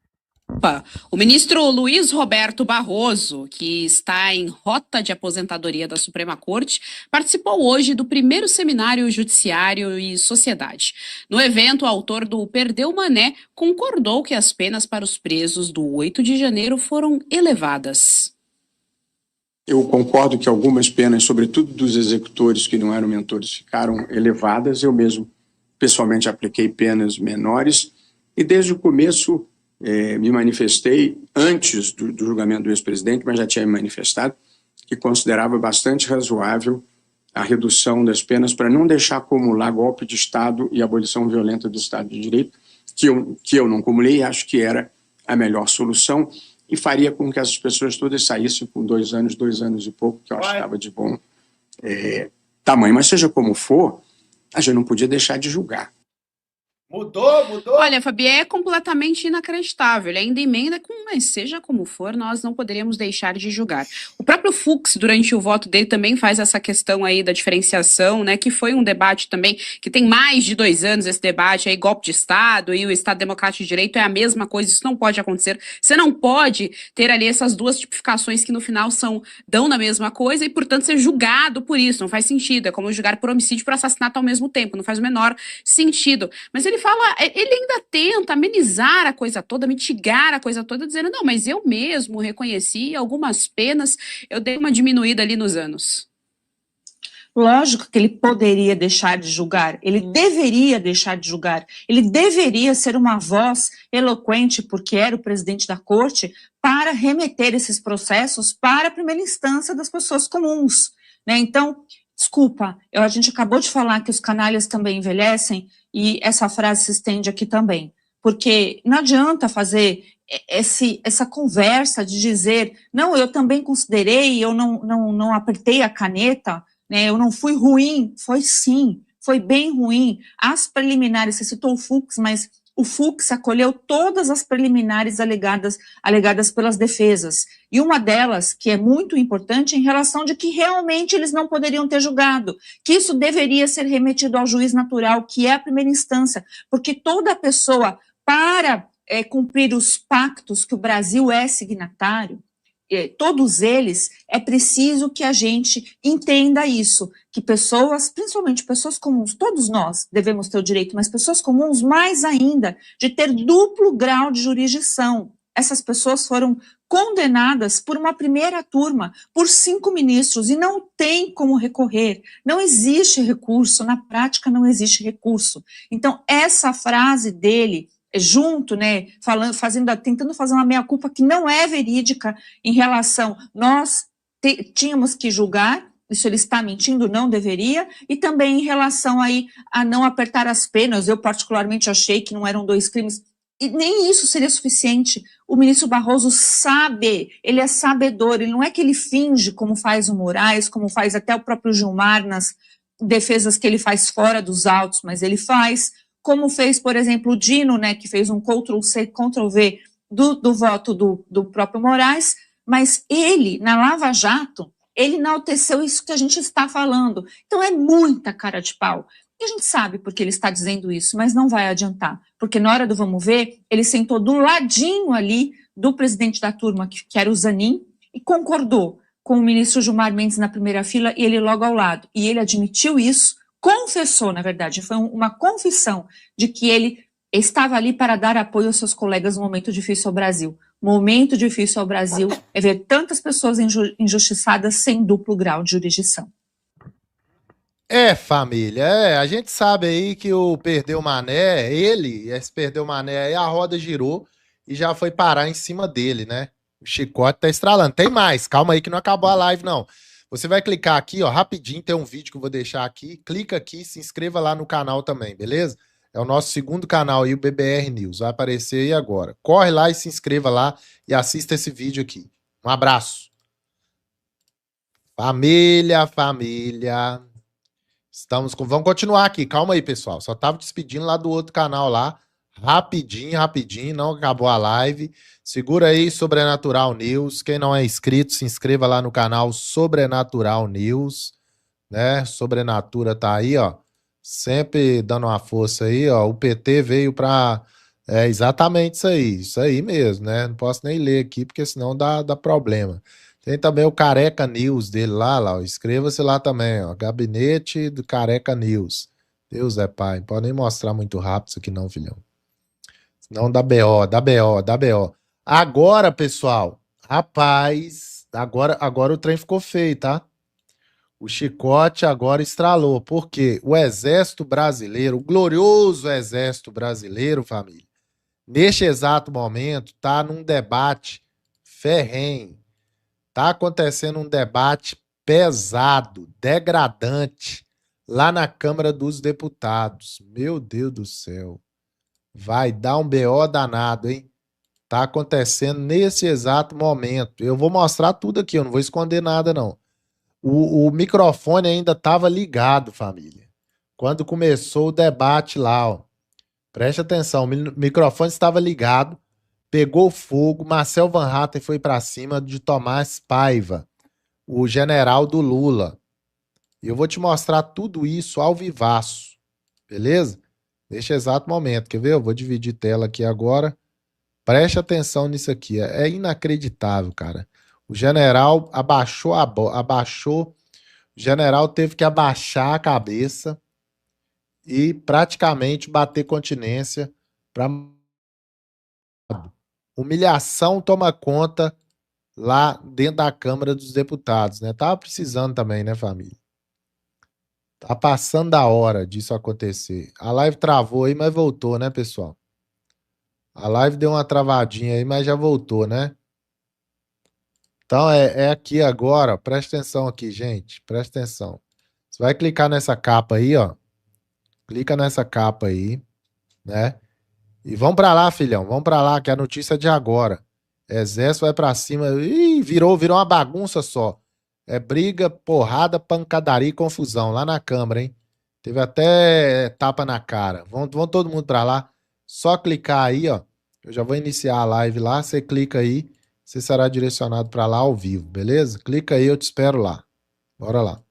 O ministro Luiz Roberto Barroso, que está em rota de aposentadoria da Suprema Corte, participou hoje do primeiro seminário Judiciário e Sociedade. No evento, o autor do Perdeu Mané concordou que as penas para os presos do 8 de janeiro foram elevadas. Eu concordo que algumas penas, sobretudo dos executores que não eram mentores, ficaram elevadas. Eu mesmo, pessoalmente, apliquei penas menores e, desde o começo, me manifestei antes do julgamento do ex-presidente, mas já tinha me manifestado, que considerava bastante razoável a redução das penas para não deixar acumular golpe de Estado e abolição violenta do Estado de Direito, que eu não acumulei e acho que era a melhor solução e faria com que essas pessoas todas saíssem com 2 anos e pouco, que eu acho que estava de bom tamanho. Mas seja como for, a gente não podia deixar de julgar. Mudou. Olha, Fabi, é completamente inacreditável. Ele ainda emenda com, mas seja como for, nós não poderíamos deixar de julgar. O próprio Fux, durante o voto dele, também faz essa questão aí da diferenciação, né, que foi um debate também, que tem mais de 2 anos esse debate aí, golpe de Estado e o Estado Democrático de Direito é a mesma coisa, isso não pode acontecer. Você não pode ter ali essas duas tipificações que no final dão na mesma coisa e, portanto, ser julgado por isso, não faz sentido. É como julgar por homicídio e por assassinato ao mesmo tempo, não faz o menor sentido. Mas ele ainda tenta amenizar a coisa toda, mitigar a coisa toda, dizendo, não, mas eu mesmo reconheci algumas penas, eu dei uma diminuída ali nos anos. Lógico que ele poderia deixar de julgar, ele deveria deixar de julgar, ele deveria ser uma voz eloquente, porque era o presidente da corte, para remeter esses processos para a primeira instância das pessoas comuns, né? Então, desculpa, a gente acabou de falar que os canalhas também envelhecem, e essa frase se estende aqui também, porque não adianta fazer essa conversa de dizer, não, eu também considerei, eu não apertei a caneta, né, eu não fui ruim, foi sim, foi bem ruim. As preliminares, você citou o Fux, mas o Fux acolheu todas as preliminares alegadas pelas defesas. E uma delas, que é muito importante, em relação de que realmente eles não poderiam ter julgado, que isso deveria ser remetido ao juiz natural, que é a primeira instância, porque toda pessoa, para cumprir os pactos que o Brasil é signatário, todos eles, é preciso que a gente entenda isso, que pessoas, principalmente pessoas comuns, todos nós devemos ter o direito, mas pessoas comuns mais ainda, de ter duplo grau de jurisdição. Essas pessoas foram condenadas por uma primeira turma, por 5 ministros, e não tem como recorrer, não existe recurso, na prática não existe recurso. Então, essa frase dele, junto, né, tentando fazer uma meia-culpa que não é verídica em relação, nós tínhamos que julgar, isso ele está mentindo, não deveria, e também em relação aí a não apertar as penas, eu particularmente achei que não eram 2 crimes, e nem isso seria suficiente. O ministro Barroso sabe, ele é sabedor, ele não é que ele finge, como faz o Moraes, como faz até o próprio Gilmar nas defesas que ele faz fora dos autos, mas ele faz, como fez, por exemplo, o Dino, né, que fez um Ctrl-C, Ctrl-V do voto do próprio Moraes, mas ele, na Lava Jato, ele enalteceu isso que a gente está falando. Então é muita cara de pau. E a gente sabe porque ele está dizendo isso, mas não vai adiantar, porque na hora do vamos ver, ele sentou do ladinho ali do presidente da turma, que era o Zanin, e concordou com o ministro Gilmar Mendes na primeira fila, e ele logo ao lado. E ele admitiu isso, confessou, na verdade, foi uma confissão de que ele estava ali para dar apoio aos seus colegas no momento difícil ao Brasil. Momento difícil ao Brasil é ver tantas pessoas injustiçadas sem duplo grau de jurisdição. Família, a gente sabe aí que o Perdeu Mané, esse Perdeu Mané aí, a roda girou e já foi parar em cima dele, né? O chicote tá estralando. Tem mais, calma aí que não acabou a live, não. Você vai clicar aqui, ó, rapidinho, tem um vídeo que eu vou deixar aqui. Clica aqui, se inscreva lá no canal também, beleza? É o nosso segundo canal aí, o BBR News. Vai aparecer aí agora. Corre lá e se inscreva lá e assista esse vídeo aqui. Um abraço. Família. Vamos continuar aqui. Calma aí, pessoal. Só tava despedindo lá do outro canal lá. Rapidinho. Não acabou a live. Segura aí, Sobrenatural News. Quem não é inscrito, se inscreva lá no canal Sobrenatural News, né? Sobrenatura tá aí, ó. Sempre dando uma força aí, ó. O PT veio pra... exatamente isso aí mesmo, né? Não posso nem ler aqui, porque senão dá problema. Tem também o Careca News dele lá, ó. Inscreva-se lá também, ó. Gabinete do Careca News. Deus é pai. Não pode nem mostrar muito rápido isso aqui não, filhão. Senão dá BO. Agora, pessoal, rapaz, agora o trem ficou feio, tá? O chicote agora estralou, porque o Exército Brasileiro, o glorioso Exército Brasileiro, família, neste exato momento, tá num debate ferrenho. Tá acontecendo um debate pesado, degradante, lá na Câmara dos Deputados. Meu Deus do céu. Vai dar um BO danado, hein? Tá acontecendo nesse exato momento. Eu vou mostrar tudo aqui, eu não vou esconder nada, não. O microfone ainda estava ligado, família. Quando começou o debate lá, ó. Preste atenção, o microfone estava ligado, pegou fogo, Marcel Van Hatten foi para cima de Tomás Paiva, o general do Lula. E eu vou te mostrar tudo isso ao vivaço, beleza? Neste exato momento, quer ver? Eu vou dividir tela aqui agora. Preste atenção nisso aqui, é inacreditável, cara. O general abaixou, o general teve que abaixar a cabeça e praticamente bater continência para... Humilhação toma conta lá dentro da Câmara dos Deputados, né? Tava precisando também, né, família? Tá passando da hora disso acontecer. A live travou aí, mas voltou, né, pessoal? A live deu uma travadinha aí, mas já voltou, né? Então é aqui agora, ó. Presta atenção aqui, gente. Presta atenção. Você vai clicar nessa capa aí, ó. Clica nessa capa aí, né? E vamos pra lá, filhão. Vamos pra lá, que é a notícia é de agora. Exército vai pra cima. Ih, virou uma bagunça só. É briga, porrada, pancadaria e confusão lá na Câmara, hein? Teve até tapa na cara. Vão todo mundo pra lá. Só clicar aí, ó. Eu já vou iniciar a live lá, você clica aí, você será direcionado para lá ao vivo, beleza? Clica aí, eu te espero lá. Bora lá.